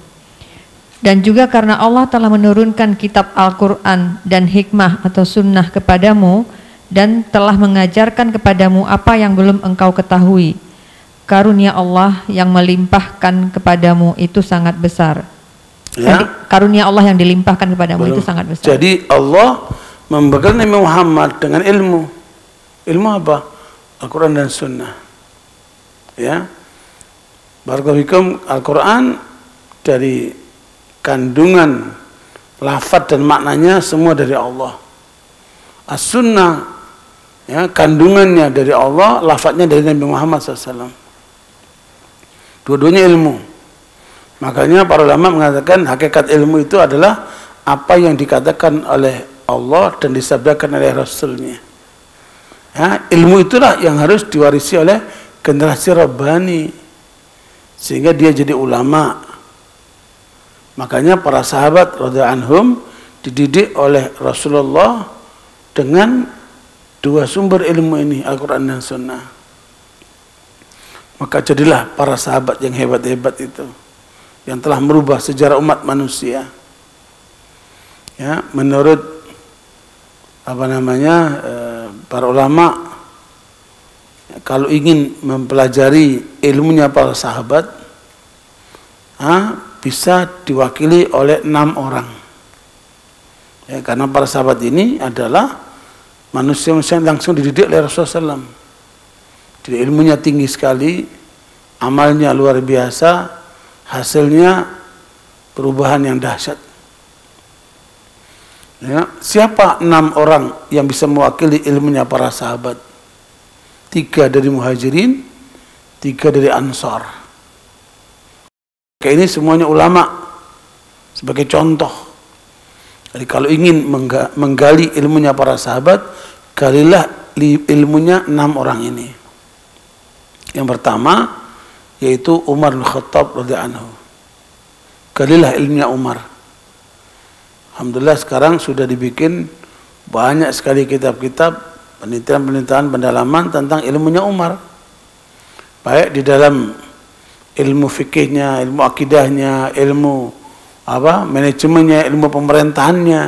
Dan juga karena Allah telah menurunkan kitab Al-Quran dan hikmah atau sunnah kepadamu dan telah mengajarkan kepadamu apa yang belum engkau ketahui. Karunia Allah yang melimpahkan kepadamu itu sangat besar. Ya. Karunia Allah yang dilimpahkan kepadamu itu sangat besar. Jadi Allah membekali Nabi Muhammad dengan ilmu. Ilmu apa? Al-Quran dan Sunnah. Ya, barakallahu Al-Quran dari kandungan lafaz dan maknanya semua dari Allah. As-Sunnah, ya, kandungannya dari Allah, lafaznya dari Nabi Muhammad SAW. Dua-duanya ilmu. Makanya para ulama mengatakan hakikat ilmu itu adalah apa yang dikatakan oleh Allah dan disabdakan oleh Rasulnya. Ya, ilmu itulah yang harus diwarisi oleh generasi rabbani sehingga dia jadi ulama. Makanya para sahabat radhiyallahu anhum dididik oleh Rasulullah dengan dua sumber ilmu ini, Al-Quran dan Sunnah. Maka jadilah para sahabat yang hebat-hebat itu, yang telah merubah sejarah umat manusia. Ya, menurut para ulama, kalau ingin mempelajari ilmunya para sahabat, bisa diwakili oleh 6 orang. Ya, karena para sahabat ini adalah manusia-manusia yang langsung dididik oleh Rasulullah SAW. Jadi ilmunya tinggi sekali, amalnya luar biasa, hasilnya perubahan yang dahsyat. Ya, siapa 6 orang yang bisa mewakili ilmunya para sahabat? 3 dari Muhajirin, 3 dari Ansar. Kayak ini semuanya ulama sebagai contoh. Jadi kalau ingin menggali ilmunya para sahabat, galilah ilmunya 6 orang ini. Yang pertama yaitu Umar bin Khattab radhiyallahu anhu. Galilah ilmunya Umar. Alhamdulillah sekarang sudah dibikin banyak sekali kitab-kitab, penelitian-penelitian, pendalaman tentang ilmunya Umar. Baik di dalam ilmu fikihnya, ilmu akidahnya, ilmu manajemennya, ilmu pemerintahannya.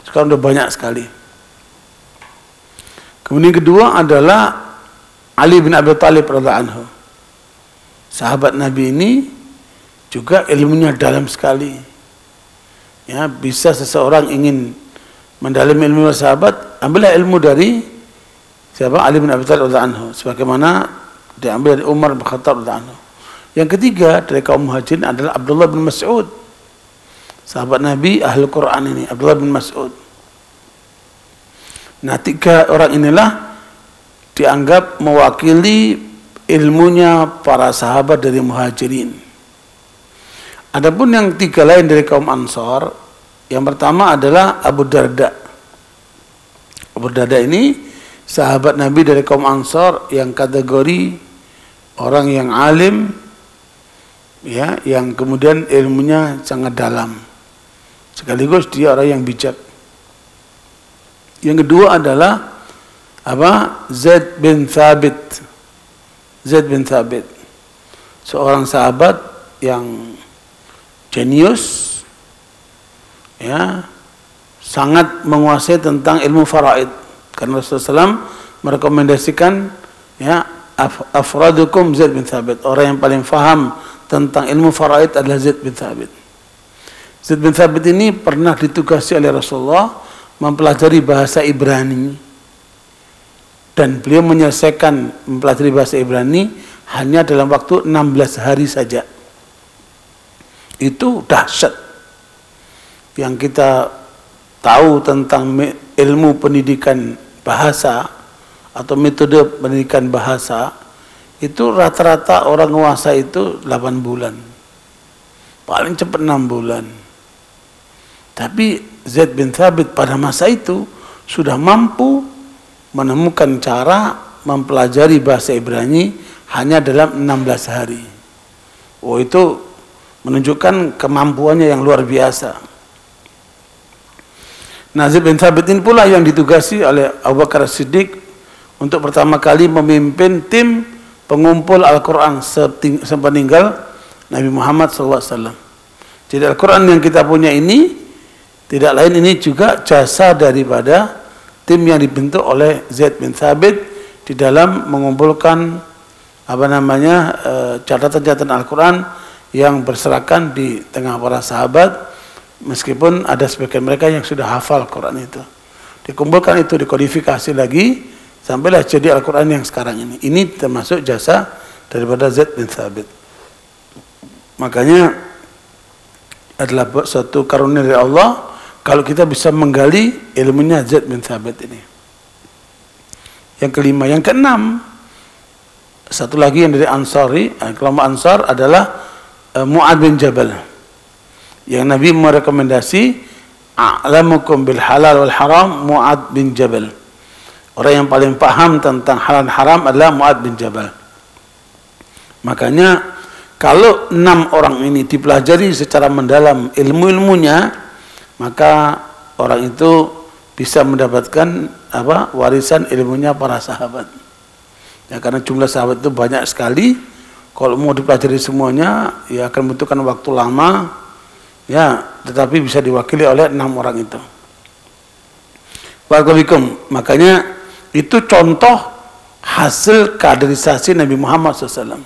Sekarang sudah banyak sekali. Kemudian kedua adalah Ali bin Abi Thalib radhiyallahu anhu. Sahabat Nabi ini juga ilmunya dalam sekali. Ya, bisa seseorang ingin mendalami ilmu sahabat, ambillah ilmu dari siapa? Ali bin Abi Thalib radhiyallahu anhu, sebagaimana diambil dari Umar bin Khattab radhiyallahu anhu. Yang ketiga dari kaum Muhajirin adalah Abdullah bin Mas'ud. Sahabat Nabi ahli Quran ini, Abdullah bin Mas'ud. Nah, 3 orang inilah dianggap mewakili ilmunya para sahabat dari Muhajirin. Adapun yang 3 lain dari kaum Ansar, yang pertama adalah Abu Darda. Abu Darda ini sahabat Nabi dari kaum Ansar yang kategori orang yang alim, ya, yang kemudian ilmunya sangat dalam. Sekaligus dia orang yang bijak. Yang kedua adalah Zaid bin Thabit. Zaid bin Thabit, seorang sahabat yang jenius, ya, sangat menguasai tentang ilmu faraid. Karena Rasulullah SAW merekomendasikan, ya, afradukum Zaid bin Thabit. Orang yang paling faham tentang ilmu faraid adalah Zaid bin Thabit. Zaid bin Thabit ini pernah ditugasi oleh Rasulullah mempelajari bahasa Ibrani. Dan beliau menyelesaikan mempelajari bahasa Ibrani hanya dalam waktu 16 hari saja. Itu dahsyat. Yang kita tahu tentang ilmu pendidikan bahasa atau metode pendidikan bahasa, itu rata-rata orang nguasa itu 8 bulan. Paling cepat 6 bulan. Tapi Zaid bin Thabit pada masa itu sudah mampu menemukan cara mempelajari bahasa Ibrani hanya dalam 16 hari. Oh, itu menunjukkan kemampuannya yang luar biasa. Nah, Zaid bin Thabit ini pula yang ditugasi oleh Abu Bakar As-Siddiq untuk pertama kali memimpin tim pengumpul Al-Quran sepeninggal Nabi Muhammad SAW. Jadi Al-Quran yang kita punya ini tidak lain, ini juga jasa daripada tim yang dibentuk oleh Zaid bin Thabit di dalam mengumpulkan catatan-catatan Al-Quran yang berserakan di tengah para sahabat, meskipun ada sebagian mereka yang sudah hafal Quran itu. Dikumpulkan itu, dikodifikasi lagi, sampailah jadi Al-Quran yang sekarang ini. Ini termasuk jasa daripada Zaid bin Thabit. Makanya adalah suatu karunia dari Allah kalau kita bisa menggali ilmunya Zaid bin Thabit ini. Yang kelima, yang keenam, satu lagi yang dari Ansari, kelompok Ansar adalah Mu'ad bin Jabal. Yang Nabi merekomendasi, a'lamukum bil halal wal haram Mu'ad bin Jabal. Orang yang paling paham tentang halal dan haram adalah Mu'ad bin Jabal. Makanya kalau 6 orang ini dipelajari secara mendalam ilmu-ilmunya, maka orang itu bisa mendapatkan warisan ilmunya para sahabat. Ya, karena jumlah sahabat itu banyak sekali. Kalau mau dipelajari semuanya, ya akan membutuhkan waktu lama. Ya, tetapi bisa diwakili oleh 6 orang itu. Waalaikumsalam. Makanya itu contoh hasil kaderisasi Nabi Muhammad SAW.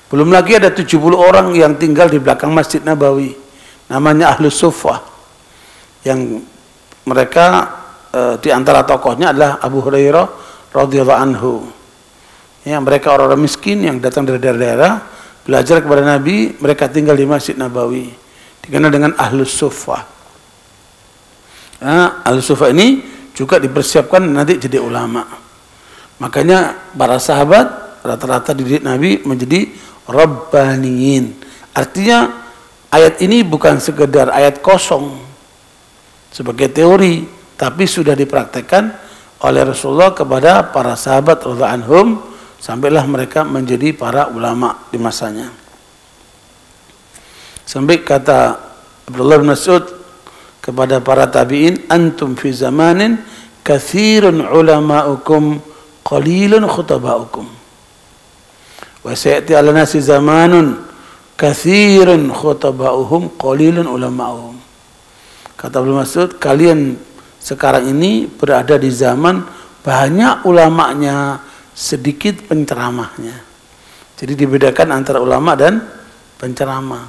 Belum lagi ada 70 orang yang tinggal di belakang Masjid Nabawi, namanya Ahlus Suffah, yang mereka di antara tokohnya adalah Abu Hurairah radhiyallahu anhu. Ya, mereka orang-orang miskin yang datang dari daerah-daerah belajar kepada Nabi, mereka tinggal di Masjid Nabawi, dikenal dengan Ahlus Suffah. Nah, Ahlus Suffah ini juga dipersiapkan nanti jadi ulama. Makanya para sahabat rata-rata dididik Nabi menjadi Rabbaniyin. Artinya ayat ini bukan sekedar ayat kosong sebagai teori, tapi sudah dipraktekkan oleh Rasulullah kepada para sahabat radhiyallahu anhum sampailah mereka menjadi para ulama di masanya. Sampai kata Abdullah bin Mas'ud kepada para tabi'in, antum fi zamanin katsirun ulama'ukum qalilun khutaba'ukum wa sayati 'ala nasi zamanun katsirun khutaba'uhum qalilun ulama'uhum. Kata Abdullah bin Mas'ud, kalian sekarang ini berada di zaman banyak ulamanya, sedikit penceramahnya. Jadi dibedakan antara ulama dan penceramah.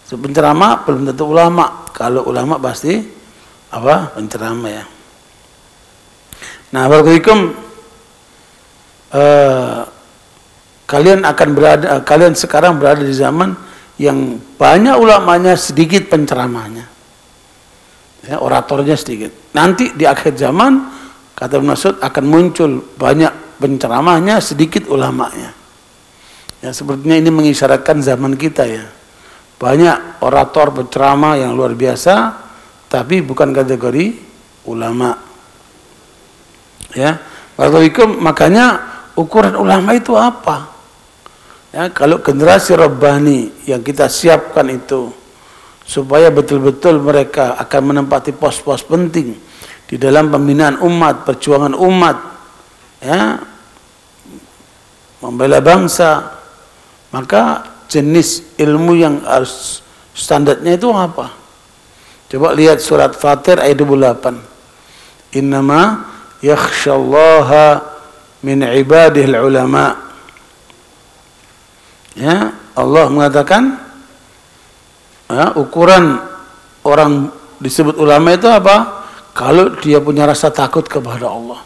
So, penceramah belum tentu ulama. Kalau ulama pasti apa? Penceramah ya. Nah, barakallahu kalian sekarang berada di zaman yang banyak ulamanya, sedikit penceramahnya. Ya, oratornya sedikit. Nanti di akhir zaman kata Ibnu Mas'ud akan muncul banyak penceramahnya, sedikit ulamanya. Ya, sepertinya ini mengisyaratkan zaman kita ya. Banyak orator penceramah yang luar biasa, tapi bukan kategori ulama. Ya, makanya ukuran ulama itu apa? Ya, kalau generasi Rabbani yang kita siapkan itu supaya betul-betul mereka akan menempati pos-pos penting di dalam pembinaan umat, perjuangan umat, ya, membela bangsa, maka jenis ilmu yang harus standarnya itu apa? Coba lihat surat Fatir ayat 28. Innama yakhshallaha min ibadihil ulama. Ya, Allah mengatakan ya, ukuran orang disebut ulama itu apa? Kalau dia punya rasa takut kepada Allah.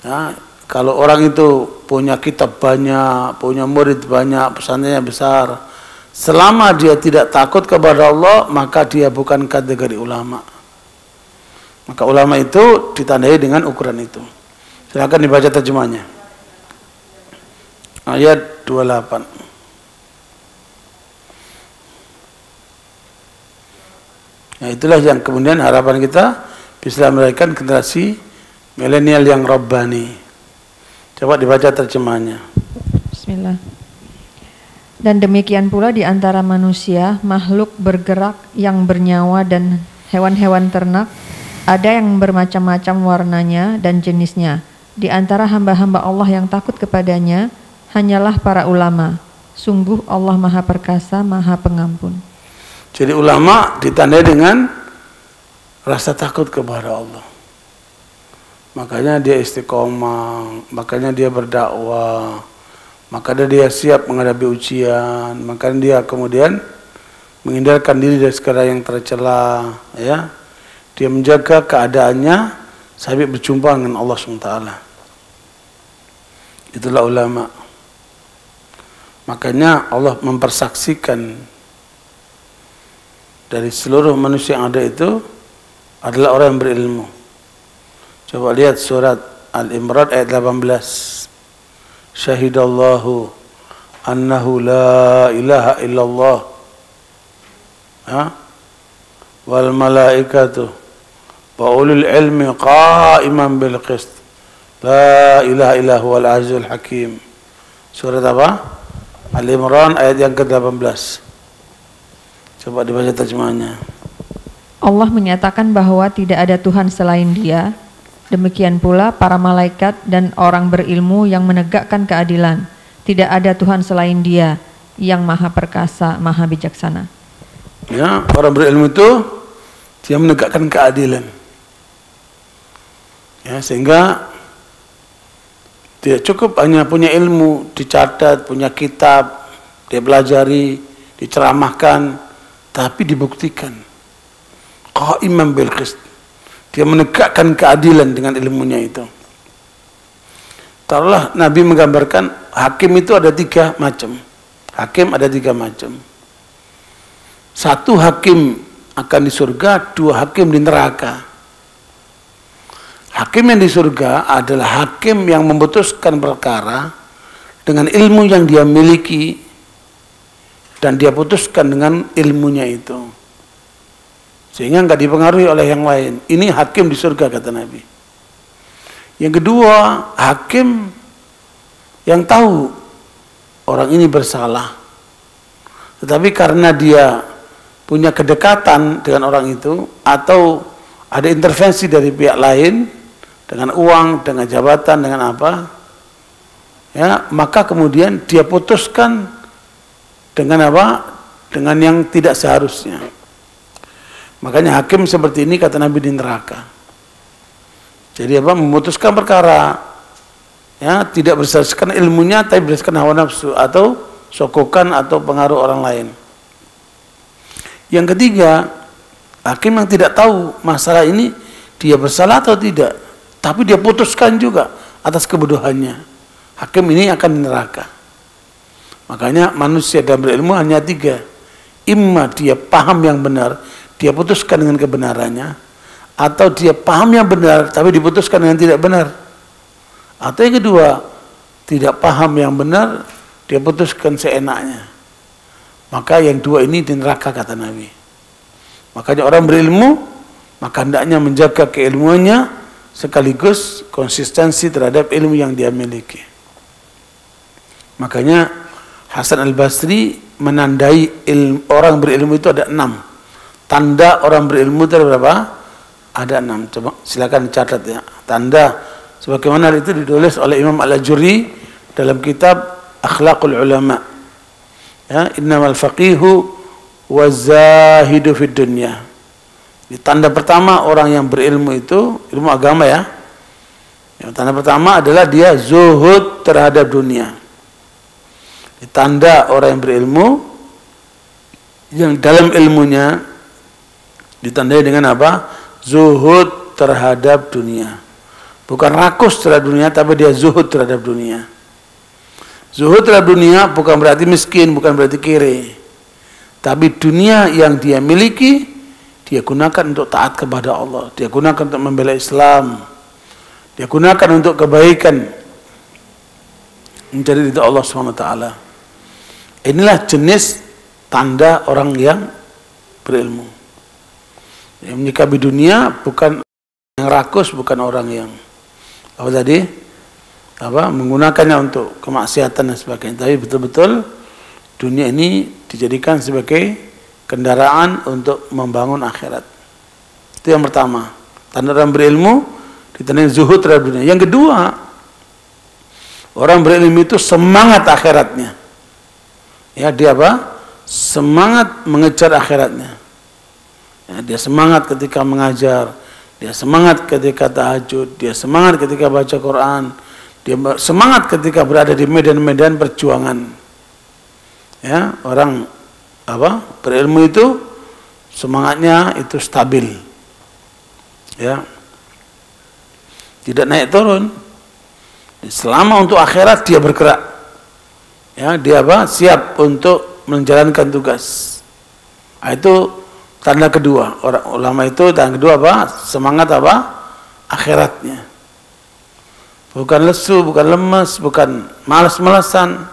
Ya, kalau orang itu punya kitab banyak, punya murid banyak, pesantrennya besar, selama dia tidak takut kepada Allah, maka dia bukan kategori ulama. Maka ulama itu ditandai dengan ukuran itu. Silakan dibaca terjemahnya. Ayat 28. Nah, itulah yang kemudian harapan kita bisa melahirkan generasi milenial yang Rabbani. Coba dibaca terjemahnya. Bismillah. Dan demikian pula di antara manusia, makhluk bergerak yang bernyawa dan hewan-hewan ternak, ada yang bermacam-macam warnanya dan jenisnya. Di antara hamba-hamba Allah yang takut kepadanya, hanyalah para ulama. Sungguh Allah Maha Perkasa, Maha Pengampun. Jadi ulama ditandai dengan rasa takut kepada Allah. Makanya dia istiqomah, makanya dia berdakwah, makanya dia siap menghadapi ujian, makanya dia kemudian menghindarkan diri dari segala yang tercela, ya. Dia menjaga keadaannya sampai berjumpa dengan Allah SWT. Itulah ulama. Makanya Allah mempersaksikan dari seluruh manusia yang ada itu adalah orang yang berilmu. Coba lihat surat Al-Imran ayat 18. Syahidallahu annahu la ilaha illallah. Wal malaikatu wa ulul ilmi qa'iman bil qist. La ilaha illahu wal azizul hakim. Surat apa? Al-Imran ayat yang ke-18. Coba dibaca terjemahannya. Allah menyatakan bahwa tidak ada Tuhan selain Dia. Demikian pula para malaikat dan orang berilmu yang menegakkan keadilan. Tidak ada Tuhan selain Dia yang Maha Perkasa, Maha Bijaksana. Ya, orang berilmu itu dia menegakkan keadilan. Ya, sehingga dia cukup hanya punya ilmu, dicatat, punya kitab, dia pelajari, diceramahkan, tapi dibuktikan qa'iman bil qist, Dia menegakkan keadilan dengan ilmunya itu. Taruhlah Nabi menggambarkan hakim itu ada 3 macam. Hakim ada 3 macam. 1 hakim akan di surga, 2 hakim di neraka. Hakim yang di surga adalah hakim yang memutuskan perkara dengan ilmu yang dia miliki dan dia putuskan dengan ilmunya itu, sehingga nggak dipengaruhi oleh yang lain. Ini hakim di surga, kata Nabi. Yang kedua, hakim yang tahu orang ini bersalah, tetapi karena dia punya kedekatan dengan orang itu atau ada intervensi dari pihak lain dengan uang, dengan jabatan, dengan apa, ya, maka kemudian dia putuskan dengan apa? Dengan yang tidak seharusnya. Makanya hakim seperti ini, kata Nabi, di neraka. Jadi apa? Memutuskan perkara, ya, tidak berdasarkan ilmunya, tapi berdasarkan hawa nafsu atau sokokan atau pengaruh orang lain. Yang ketiga, hakim yang tidak tahu masalah ini dia bersalah atau tidak, tapi dia putuskan juga atas kebodohannya. Hakim ini akan di neraka. Makanya manusia dalam berilmu hanya 3. Imma dia paham yang benar, dia putuskan dengan kebenarannya, atau dia paham yang benar tapi diputuskan dengan tidak benar. Atau yang kedua, tidak paham yang benar, dia putuskan seenaknya. Maka yang 2 ini di neraka, kata Nabi. Makanya orang berilmu, maka hendaknya menjaga keilmuannya sekaligus konsistensi terhadap ilmu yang dia miliki. Makanya Hasan Al-Basri menandai orang berilmu itu ada 6. Tanda orang berilmu itu ada berapa? Ada 6. Coba silakan catat ya. Tanda sebagaimana itu ditulis oleh Imam Al-Ajurri dalam kitab Akhlaqul Ulama. Ya, innamal faqihu wazahidu fid dunya. Tanda pertama orang yang berilmu itu ilmu agama ya. Yang tanda pertama adalah dia zuhud terhadap dunia. Tanda orang yang berilmu yang dalam ilmunya ditandai dengan apa? Zuhud terhadap dunia. Bukan rakus terhadap dunia, tapi dia zuhud terhadap dunia. Zuhud terhadap dunia bukan berarti miskin, bukan berarti kere. Tapi dunia yang dia miliki, dia gunakan untuk taat kepada Allah. Dia gunakan untuk membela Islam. Dia gunakan untuk kebaikan, mencari ridha Allah SWT. Inilah jenis tanda orang yang berilmu. Yang menyikapi dunia bukan yang rakus, bukan orang yang apa tadi? Menggunakannya untuk kemaksiatan dan sebagainya. Tapi betul-betul dunia ini dijadikan sebagai kendaraan untuk membangun akhirat. Itu yang pertama. Tanda orang berilmu ditandai zuhud terhadap dunia. Yang kedua, orang berilmu itu semangat akhiratnya. Ya, dia apa? Semangat mengejar akhiratnya. Ya, dia semangat ketika mengajar, dia semangat ketika tahajud, dia semangat ketika baca Quran, dia semangat ketika berada di medan-medan perjuangan. Ya, orang berilmu itu semangatnya itu stabil. Ya. Tidak naik turun. Selama untuk akhirat dia bergerak. Ya, dia siap untuk menjalankan tugas. Nah, itu tanda kedua. Orang ulama itu tanda kedua semangat akhiratnya. Bukan lesu, bukan lemas, bukan malas-malasan.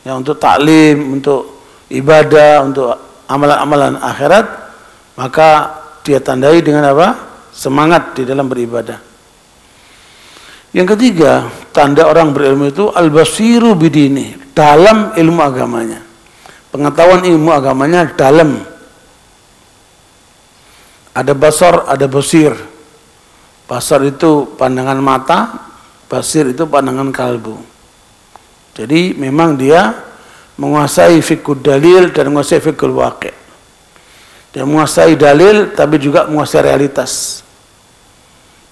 Ya, untuk taklim, untuk ibadah, untuk amalan-amalan akhirat, maka dia tandai dengan semangat di dalam beribadah. Yang ketiga, tanda orang berilmu itu al-basiru bidini, dalam ilmu agamanya. Pengetahuan ilmu agamanya dalam. Ada basar, ada basir. Basar itu pandangan mata, basir itu pandangan kalbu. Jadi memang dia menguasai fiqhud dalil dan menguasai fiqhul waqi'. Dia menguasai dalil tapi juga menguasai realitas.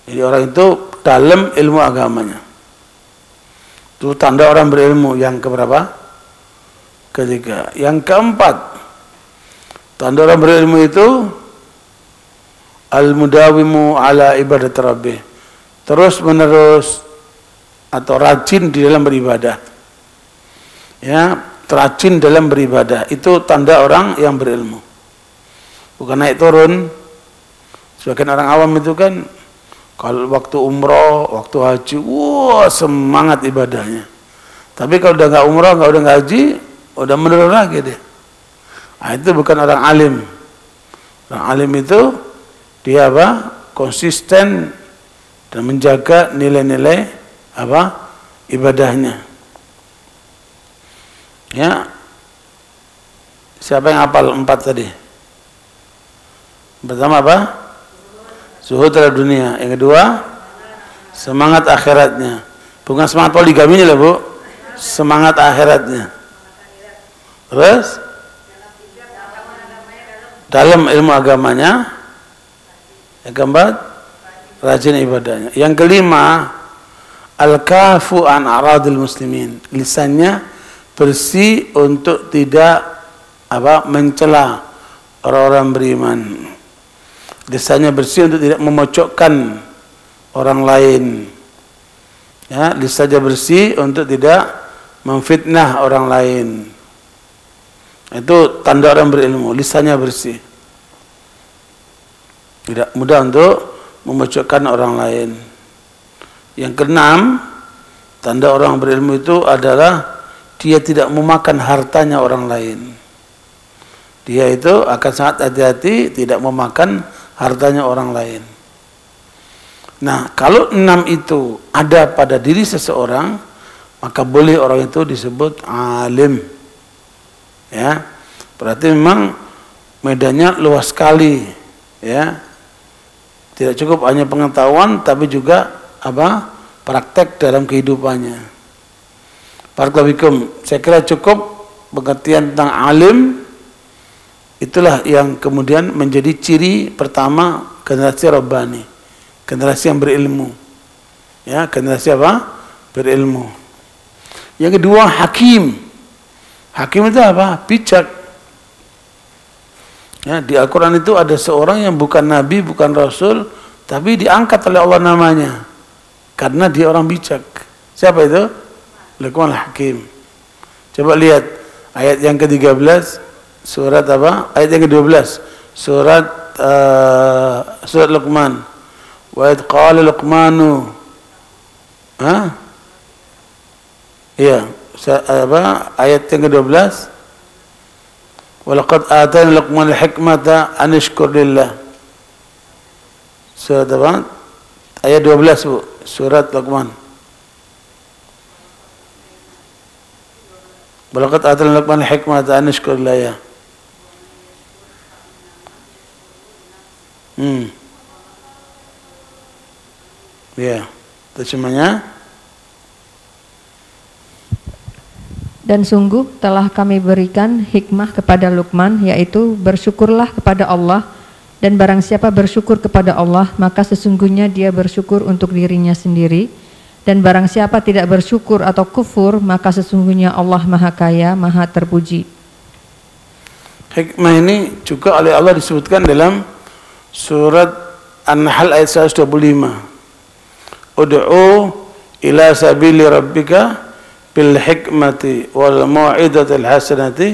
Jadi orang itu dalam ilmu agamanya. Itu tanda orang berilmu yang keberapa? Ketiga. Yang keempat, tanda orang berilmu itu al-mudawimu ala ibadat rabbih, terus menerus atau rajin di dalam beribadah. Ya, rajin dalam beribadah itu tanda orang yang berilmu. Bukan naik turun. Sebagian orang awam itu kan kalau waktu umroh, waktu haji, wah semangat ibadahnya. Tapi kalau udah nggak umroh, udah nggak haji, udah menurun lagi deh. Nah, itu bukan orang alim. Orang alim itu dia apa? Konsisten dan menjaga nilai-nilai apa? Ibadahnya. Ya. Siapa yang hafal 4 tadi? Pertama apa? Zuhud terhadap dunia. Yang kedua, semangat akhiratnya. Bukan semangat poligaminya lah, Bu. Semangat akhiratnya. Terus dalam ilmu agamanya. Yang keempat, rajin ibadahnya. Yang kelima, al-kafu an aradil muslimin. Lisannya bersih untuk tidak mencela orang-orang beriman. Lisannya bersih untuk tidak memojokkan orang lain. Ya, lisannya bersih untuk tidak memfitnah orang lain. Itu tanda orang berilmu, lisannya bersih. Tidak mudah untuk memojokkan orang lain. Yang keenam, tanda orang berilmu itu adalah dia tidak memakan hartanya orang lain. Dia itu akan sangat hati-hati tidak memakan hartanya orang lain. Nah, kalau 6 itu ada pada diri seseorang, maka boleh orang itu disebut alim. Ya, berarti memang medannya luas sekali. Ya, tidak cukup hanya pengetahuan, tapi juga praktek dalam kehidupannya. Barakallahu, saya kira cukup pengertian tentang alim. Itulah yang kemudian menjadi ciri pertama generasi Rabbani, generasi yang berilmu. Ya, generasi apa? Berilmu. Yang kedua, hakim. Hakim itu apa? Bijak. Ya, di Al-Quran itu ada seorang yang bukan nabi, bukan rasul, tapi diangkat oleh Allah namanya karena dia orang bijak. Siapa itu? Luqman Hakim. Coba lihat ayat yang ke-13 surat apa? Ayat yang ke-12 surat Luqman. Wa id qala Luqmanu. Iya, ayat yang ke-12. Wa laqad atana Luqman al-hikmata an yashkur lillah. Surat apa? Ayat 12, Bu. Surat Luqman. Wa laqad atana Luqman al-hikmata an yashkur lillah. Ya, terjemahnya. Dan sungguh telah kami berikan hikmah kepada Luqman, yaitu bersyukurlah kepada Allah, dan barang siapa bersyukur kepada Allah, maka sesungguhnya dia bersyukur untuk dirinya sendiri, dan barang siapa tidak bersyukur atau kufur, maka sesungguhnya Allah Maha Kaya, Maha Terpuji. Hikmah ini juga oleh Allah disebutkan dalam surat An-Nahl ayat 125. Ud'u ila sabili rabbika bil hikmati wal mau'izatil hasanati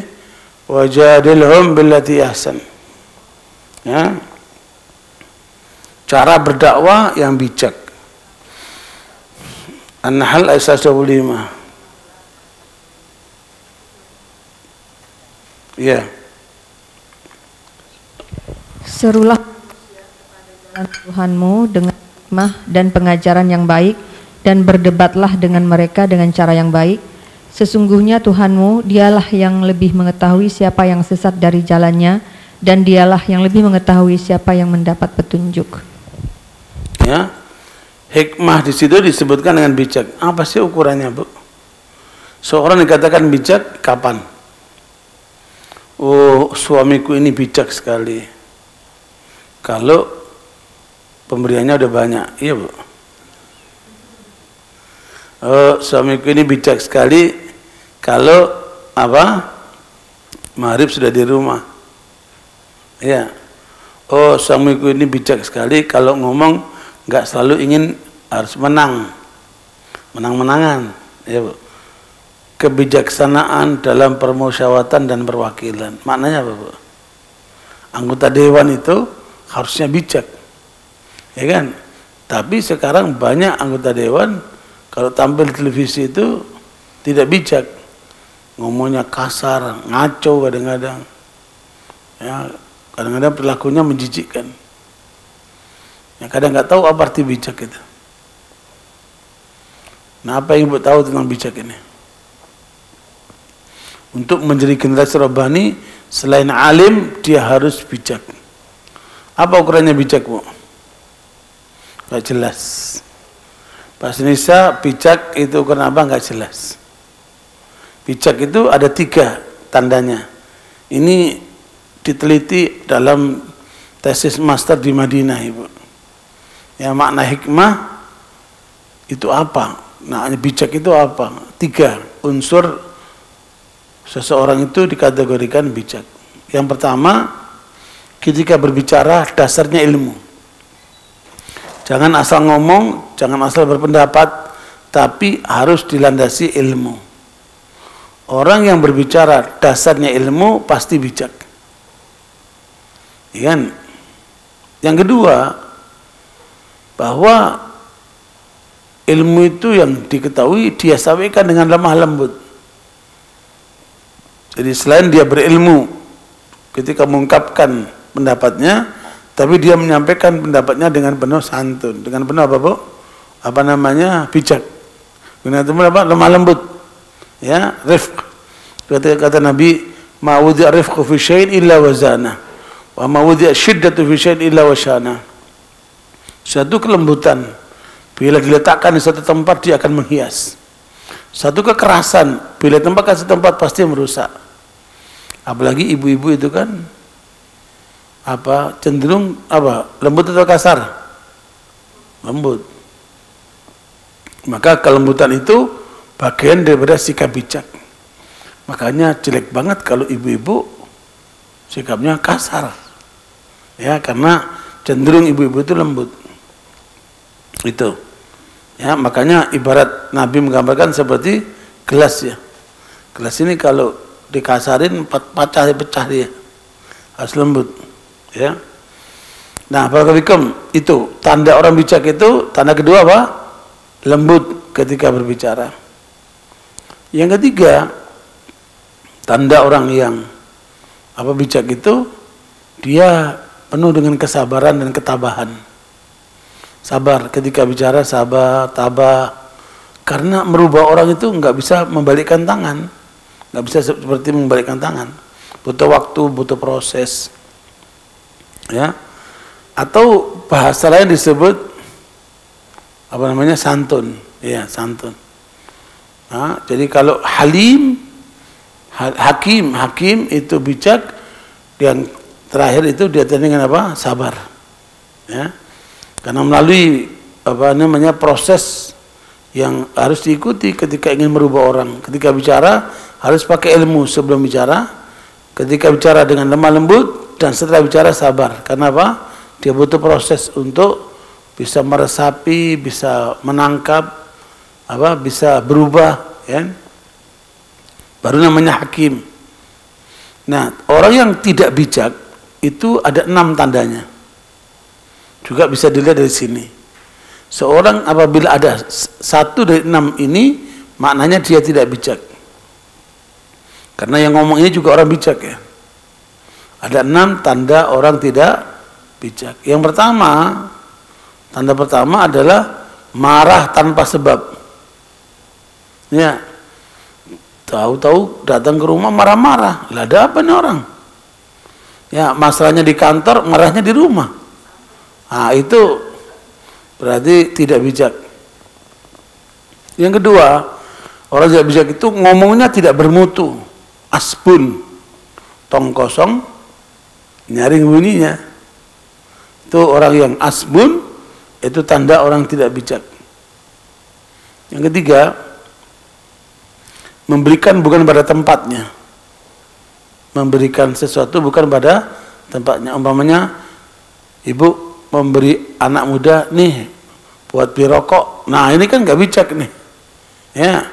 wajadilhum billati ahsan. Ya. Cara berdakwah yang bijak. An-Nahl ayat 125. Ya. Serulah kepada Tuhanmu dengan hikmah dan pengajaran yang baik, dan berdebatlah dengan mereka dengan cara yang baik. Sesungguhnya Tuhanmu, dialah yang lebih mengetahui siapa yang sesat dari jalannya, dan dialah yang lebih mengetahui siapa yang mendapat petunjuk. Ya, hikmah di situ disebutkan dengan bijak. Apa sih ukurannya, Bu? Seorang dikatakan bijak kapan? Oh, suamiku ini bijak sekali. Kalau pemberiannya udah banyak, iya, Bu. Oh, suamiku ini bijak sekali kalau maghrib sudah di rumah. Ya. oh suamiku ini bijak sekali, kalau ngomong nggak selalu ingin harus menang-menangan. Ya, Bu. Kebijaksanaan dalam permusyawaratan dan perwakilan. Maknanya apa, Bu? Anggota dewan itu harusnya bijak, ya kan? Tapi sekarang banyak anggota dewan kalau tampil di televisi itu tidak bijak, ngomongnya kasar, ngaco kadang-kadang, ya kadang-kadang perilakunya menjijikkan. Ya, kadang nggak tahu apa arti bijak itu. Nah, apa yang Ibu tahu tentang bijak ini? Untuk menjadi generasi robbani, selain alim, dia harus bijak. Apa ukurannya bijak, Bu? Nggak jelas. Bahasa Indonesia, bijak itu ukuran apa? Nggak jelas. Bijak itu ada 3 tandanya. Ini diteliti dalam tesis master di Madinah, Ibu. Ya, makna hikmah itu apa? Nah, bijak itu apa? 3 unsur seseorang itu dikategorikan bijak. Yang pertama, ketika berbicara dasarnya ilmu. Jangan asal ngomong, jangan asal berpendapat, tapi harus dilandasi ilmu. Orang yang berbicara dasarnya ilmu pasti bijak. Ya kan? Yang kedua, bahwa ilmu itu yang diketahui dia sampaikan dengan lemah lembut. Jadi selain dia berilmu ketika mengungkapkan pendapatnya, tapi dia menyampaikan pendapatnya dengan penuh santun, dengan penuh apa, Bu? Apa namanya? Bijak. Dengan itu apa? Lemah lembut. Ya, rifq. Kata Nabi, "Ma wudi'a rifqu fi syai'in illa wazana, wa ma wudi'a syiddatu fi syai'in illa washana." Satu kelembutan bila diletakkan di satu tempat dia akan menghias. Satu kekerasan bila ditempatkan di satu tempat pasti merusak. Apalagi ibu-ibu itu kan apa, cenderung apa, lembut atau kasar? Lembut. Maka kelembutan itu bagian daripada sikap bijak. Makanya jelek banget kalau ibu-ibu sikapnya kasar. Ya, karena cenderung ibu-ibu itu lembut. Itu. Ya, makanya ibarat Nabi menggambarkan seperti gelas, ya. Gelas ini kalau dikasarin pecah dia. Harus lembut, ya. Nah, barakallahu itu tanda orang bijak itu, tanda kedua apa? Lembut ketika berbicara. Yang ketiga, tanda orang yang apa bijak itu, dia penuh dengan kesabaran dan ketabahan. Sabar ketika bicara, sabar, tabah. Karena merubah orang itu nggak bisa membalikkan tangan, nggak bisa seperti membalikkan tangan. Butuh waktu, butuh proses, ya. Atau bahasa lain disebut apa namanya, santun, ya, santun. Nah, jadi kalau halim, hakim itu bijak. Yang terakhir itu dia dengan apa? Sabar, ya. Karena melalui apa namanya, proses yang harus diikuti ketika ingin merubah orang. Ketika bicara harus pakai ilmu sebelum bicara. Ketika bicara dengan lemah lembut, dan setelah bicara sabar. Karena apa? Dia butuh proses untuk bisa meresapi, bisa menangkap, apa, bisa berubah, ya. Baru namanya hakim. Nah, orang yang tidak bijak itu ada 6 tandanya. Juga bisa dilihat dari sini. Seorang apabila ada 1 dari 6 ini, maknanya dia tidak bijak. Karena yang ngomong ini juga orang bijak, ya. Ada 6 tanda orang tidak bijak. Yang pertama, tanda pertama adalah marah tanpa sebab. Ya, tahu-tahu datang ke rumah marah-marah. Lah, ada apa nih orang? Ya, masalahnya di kantor, marahnya di rumah. Nah, itu berarti tidak bijak. Yang kedua, orang tidak bijak itu ngomongnya tidak bermutu, asbun, tong kosong, nyaring bunyinya. Itu orang yang asbun, itu tanda orang tidak bijak. Yang ketiga, memberikan bukan pada tempatnya. Memberikan sesuatu bukan pada tempatnya. Umpamanya Ibu memberi anak muda, nih buat beli rokok. Nah ini kan nggak bijak nih. Ya,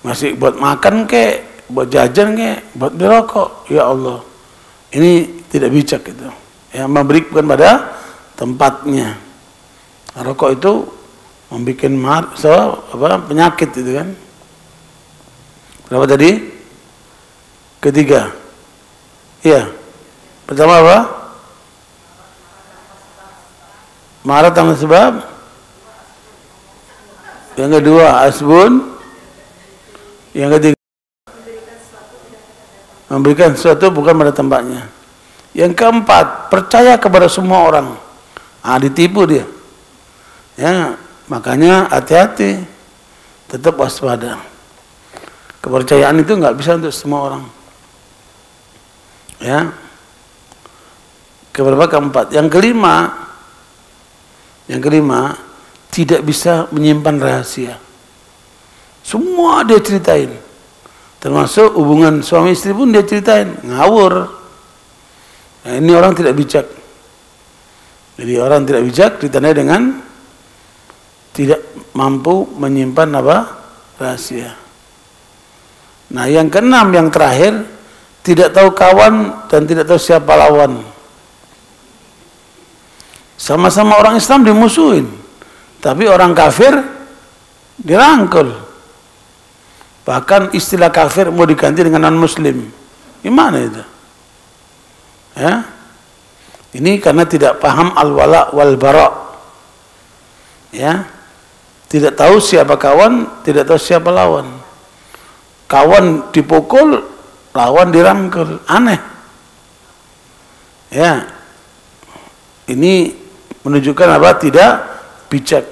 masih buat makan kek, buat jajan kek, buat beli rokok. Ya Allah, ini tidak bijak itu. Ya, memberi bukan pada tempatnya. Rokok itu membuat penyakit itu kan. Berapa tadi? Ketiga. Iya. Pertama apa? Marah tanpa sebab. Yang kedua asbun. Yang ketiga memberikan sesuatu bukan pada tempatnya. Yang keempat, percaya kepada semua orang. Ditipu dia. Ya, makanya hati-hati. Tetap waspada. Kepercayaan itu nggak bisa untuk semua orang. Ya. Keempat. Yang kelima, tidak bisa menyimpan rahasia. Semua dia ceritain. Termasuk hubungan suami istri pun dia ceritain. Ngawur. Nah, ini orang tidak bijak. Jadi orang tidak bijak ditandai dengan tidak mampu menyimpan rahasia. Nah, yang keenam, yang terakhir, tidak tahu kawan dan tidak tahu siapa lawan. Sama-sama orang Islam dimusuhin, tapi orang kafir dirangkul. Bahkan istilah kafir mau diganti dengan non-muslim. Gimana itu? Ya, ini karena tidak paham al-wala wal bara. Ya, tidak tahu siapa kawan, tidak tahu siapa lawan. Kawan dipukul, lawan dirangkul, aneh. Ya, ini menunjukkan apa? Tidak bijak.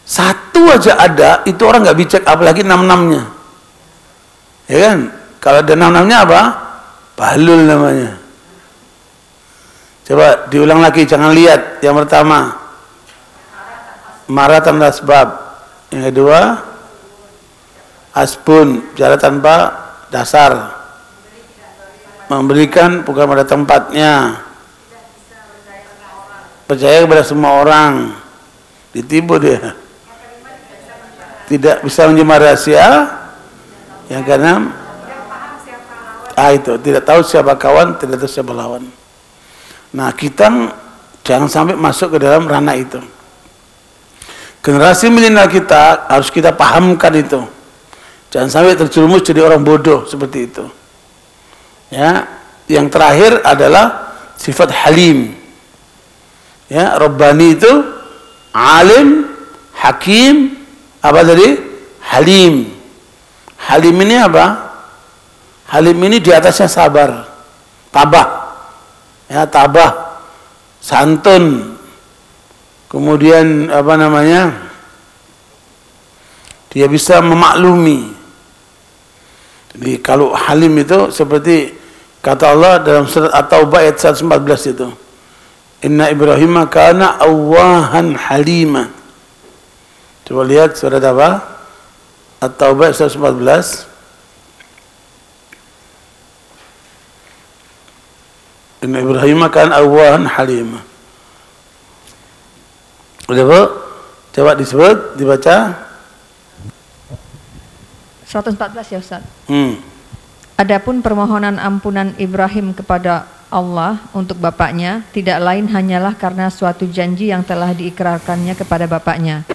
Satu aja ada, itu orang nggak bijak, apalagi 6-6-nya. Ya kan? Kalau ada 6-6-nya apa? Bahlul namanya. Coba diulang lagi, jangan lihat. Yang pertama, marah tanpa sebab. Yang kedua, asbun, bicara tanpa dasar. Memberikan bukan pada tempatnya. Percaya kepada semua orang. Ditipu dia. Tidak bisa menjemah rahasia. Yang keenam, itu tidak tahu siapa kawan, tidak tahu siapa lawan. Nah, kita jangan sampai masuk ke dalam ranah itu. Generasi milenial kita harus kita pahamkan itu. Jangan sampai terjerumus jadi orang bodoh seperti itu. Ya, yang terakhir adalah sifat halim. Ya, Rabbani itu alim, hakim, apa tadi? Halim. Halim ini apa? Halim ini di atasnya sabar, tabah. Ya, tabah, santun. Kemudian apa namanya? Dia bisa memaklumi. Jadi kalau halim itu seperti kata Allah dalam surat At-Taubah ayat 114 itu. Inna Ibrahim kana awwahan halima. Coba lihat surat apa? At-Taubah 114. Inna Ibrahim kana awwahan halima. Udah Bu? Coba disebut, dibaca. 114 ya Ustaz. Adapun permohonan ampunan Ibrahim kepada Allah untuk bapaknya tidak lain hanyalah karena suatu janji yang telah diikrarkannya kepada bapaknya.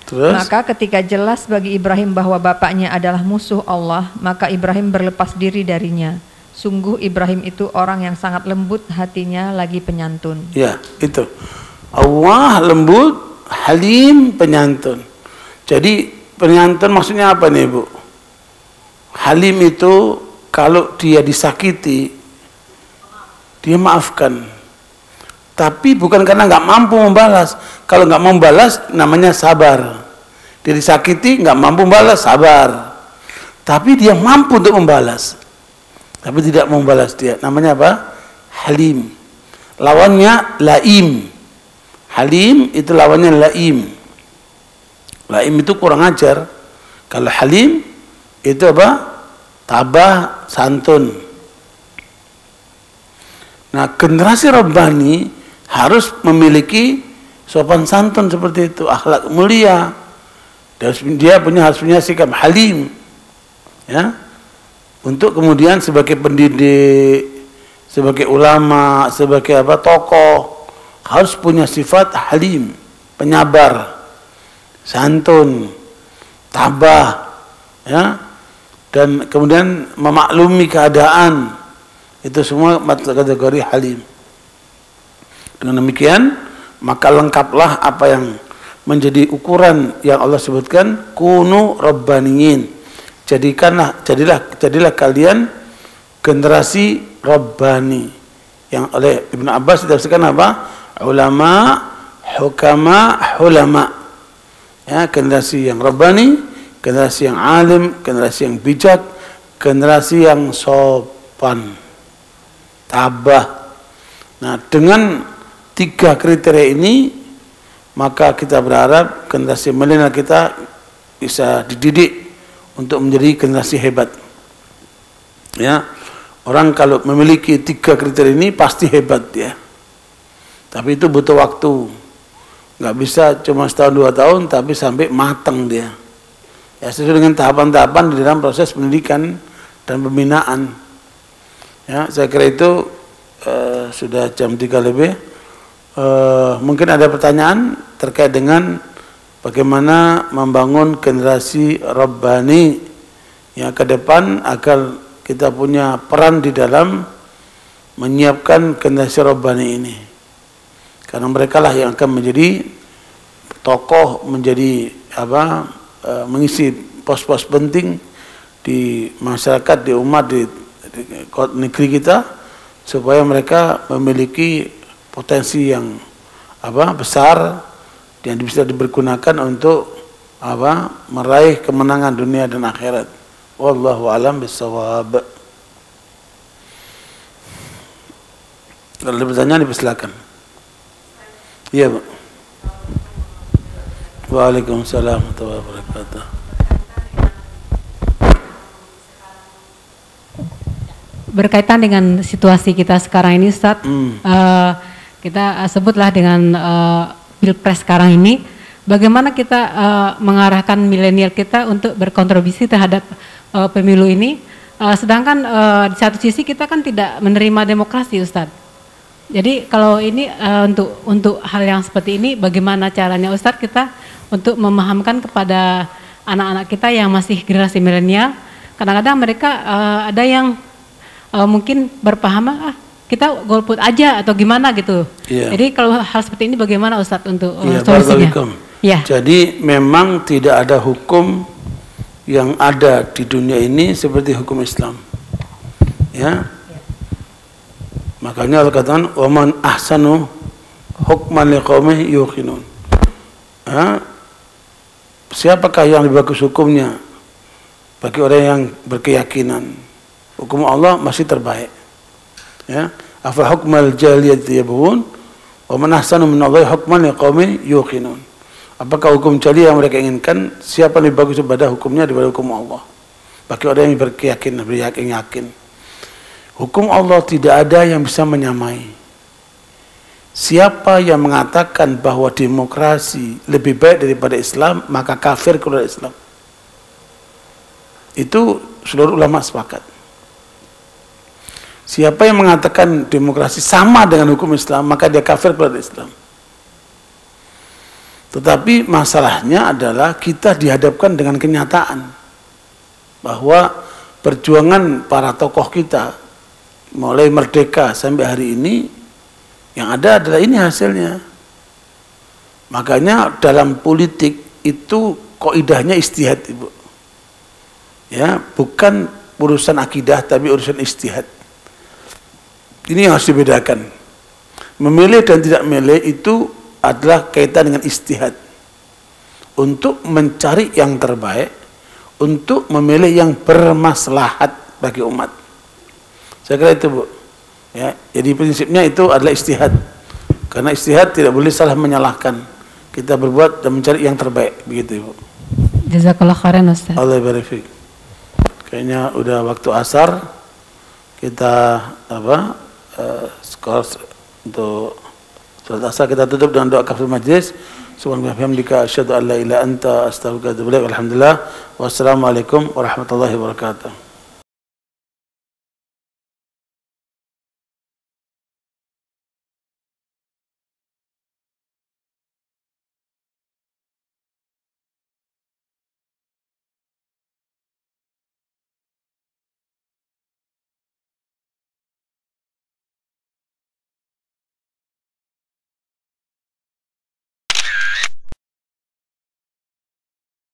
Terus? Maka ketika jelas bagi Ibrahim bahwa bapaknya adalah musuh Allah, maka Ibrahim berlepas diri darinya. Sungguh Ibrahim itu orang yang sangat lembut hatinya lagi penyantun. Ya, itu. Allah lembut, halim, penyantun. Jadi penyantun maksudnya apa nih Bu? Halim itu kalau dia disakiti, dia maafkan. Tapi bukan karena nggak mampu membalas. Kalau nggak mau membalas, namanya sabar. Dia disakiti, nggak mampu membalas, sabar. Tapi dia mampu untuk membalas. Tapi tidak mau membalas dia. Namanya apa? Halim. Lawannya laim. Halim itu lawannya laim. Laim itu kurang ajar. Kalau halim itu apa? Tabah, santun. Nah, generasi Rabbani harus memiliki sopan santun seperti itu, akhlak mulia. Dia harus punya sikap halim, ya, untuk kemudian sebagai pendidik, sebagai ulama, sebagai tokoh, harus punya sifat halim, penyabar, santun, tabah, ya, dan kemudian memaklumi keadaan. Itu semua kategori halim. Dengan demikian, maka lengkaplah apa yang menjadi ukuran yang Allah sebutkan, kunu rabbaniyin. Jadilah kalian generasi rabbani, yang oleh Ibnu Abbas ditafsirkan apa? Ulama, hukama, hulama. Ya, generasi yang rabbani, generasi yang alim, generasi yang bijak, generasi yang sopan, tabah. Nah, dengan 3 kriteria ini, maka kita berharap generasi milenial kita bisa dididik untuk menjadi generasi hebat. Ya, orang kalau memiliki 3 kriteria ini pasti hebat ya. Tapi itu butuh waktu. Nggak bisa cuma setahun 2 tahun, tapi sampai matang dia. Ya, sesuai dengan tahapan-tahapan di dalam proses pendidikan dan pembinaan. Ya, saya kira itu sudah jam 3 lebih. Mungkin ada pertanyaan terkait dengan bagaimana membangun generasi Rabbani yang ke depan agar kita punya peran di dalam menyiapkan generasi Rabbani ini. Karena mereka lah yang akan menjadi tokoh, menjadi mengisi pos-pos penting di masyarakat, di umat, di negeri kita, supaya mereka memiliki potensi yang besar yang bisa dipergunakan untuk meraih kemenangan dunia dan akhirat. Wallahu a'lam bishawab. Kalau ada pertanyaan dipersilakan. Iya, Bu. Waalaikumsalam warahmatullahi wabarakatuh. Berkaitan dengan situasi kita sekarang ini, Ustaz, kita sebutlah dengan Pilpres sekarang ini, bagaimana kita mengarahkan milenial kita untuk berkontribusi terhadap pemilu ini, sedangkan di satu sisi kita kan tidak menerima demokrasi, Ustaz. Jadi kalau ini untuk hal yang seperti ini, bagaimana caranya, Ustaz, kita untuk memahamkan kepada anak-anak kita yang masih generasi milenial? Kadang-kadang mereka ada yang mungkin berpaham kita golput aja atau gimana gitu. Yeah. Jadi kalau hal seperti ini bagaimana, Ustadz, untuk solusinya? Yeah. Jadi memang tidak ada hukum yang ada di dunia ini seperti hukum Islam. Ya. Makanya Allah katakan, "Wa man ahsanu hukman liqaumin yuqinun." Siapakah yang lebih bagus hukumnya bagi orang yang berkeyakinan? Hukum Allah masih terbaik. Ya, afa hukmal jahiliyati yabghun wa man ahsanu minallahi hukman liqaumin yuqinun. Apakah hukum jahiliyah yang mereka inginkan? Siapa yang lebih bagus daripada hukumnya daripada hukum Allah? Bagi orang yang berkeyakinan, beryakin. Hukum Allah tidak ada yang bisa menyamai. Siapa yang mengatakan bahwa demokrasi lebih baik daripada Islam, maka kafir keluar Islam. Itu seluruh ulama sepakat. Siapa yang mengatakan demokrasi sama dengan hukum Islam, maka dia kafir keluar Islam. Tetapi masalahnya adalah kita dihadapkan dengan kenyataan bahwa perjuangan para tokoh kita mulai merdeka sampai hari ini, yang ada adalah ini hasilnya. Makanya dalam politik itu kaidahnya ijtihad, Ibu. Ya, bukan urusan akidah tapi urusan ijtihad. Ini yang harus dibedakan. Memilih dan tidak memilih itu adalah kaitan dengan ijtihad. Untuk mencari yang terbaik, untuk memilih yang bermaslahat bagi umat. Saya kira itu, Bu. Ya, jadi prinsipnya itu adalah ijtihad. Karena ijtihad tidak boleh salah menyalahkan. Kita berbuat dan mencari yang terbaik, begitu, Ibu. Jazakallah khairan, Ustaz. Allah barik fiik. Kayaknya udah waktu asar. Kita untuk salat asar kita tutup dengan doa kafir majlis. Subhanallah bihamdika asyhadu an la ilaha illa anta astaghfiruka wa atubu ilaik. Alhamdulillah. Wassalamualaikum warahmatullahi wabarakatuh.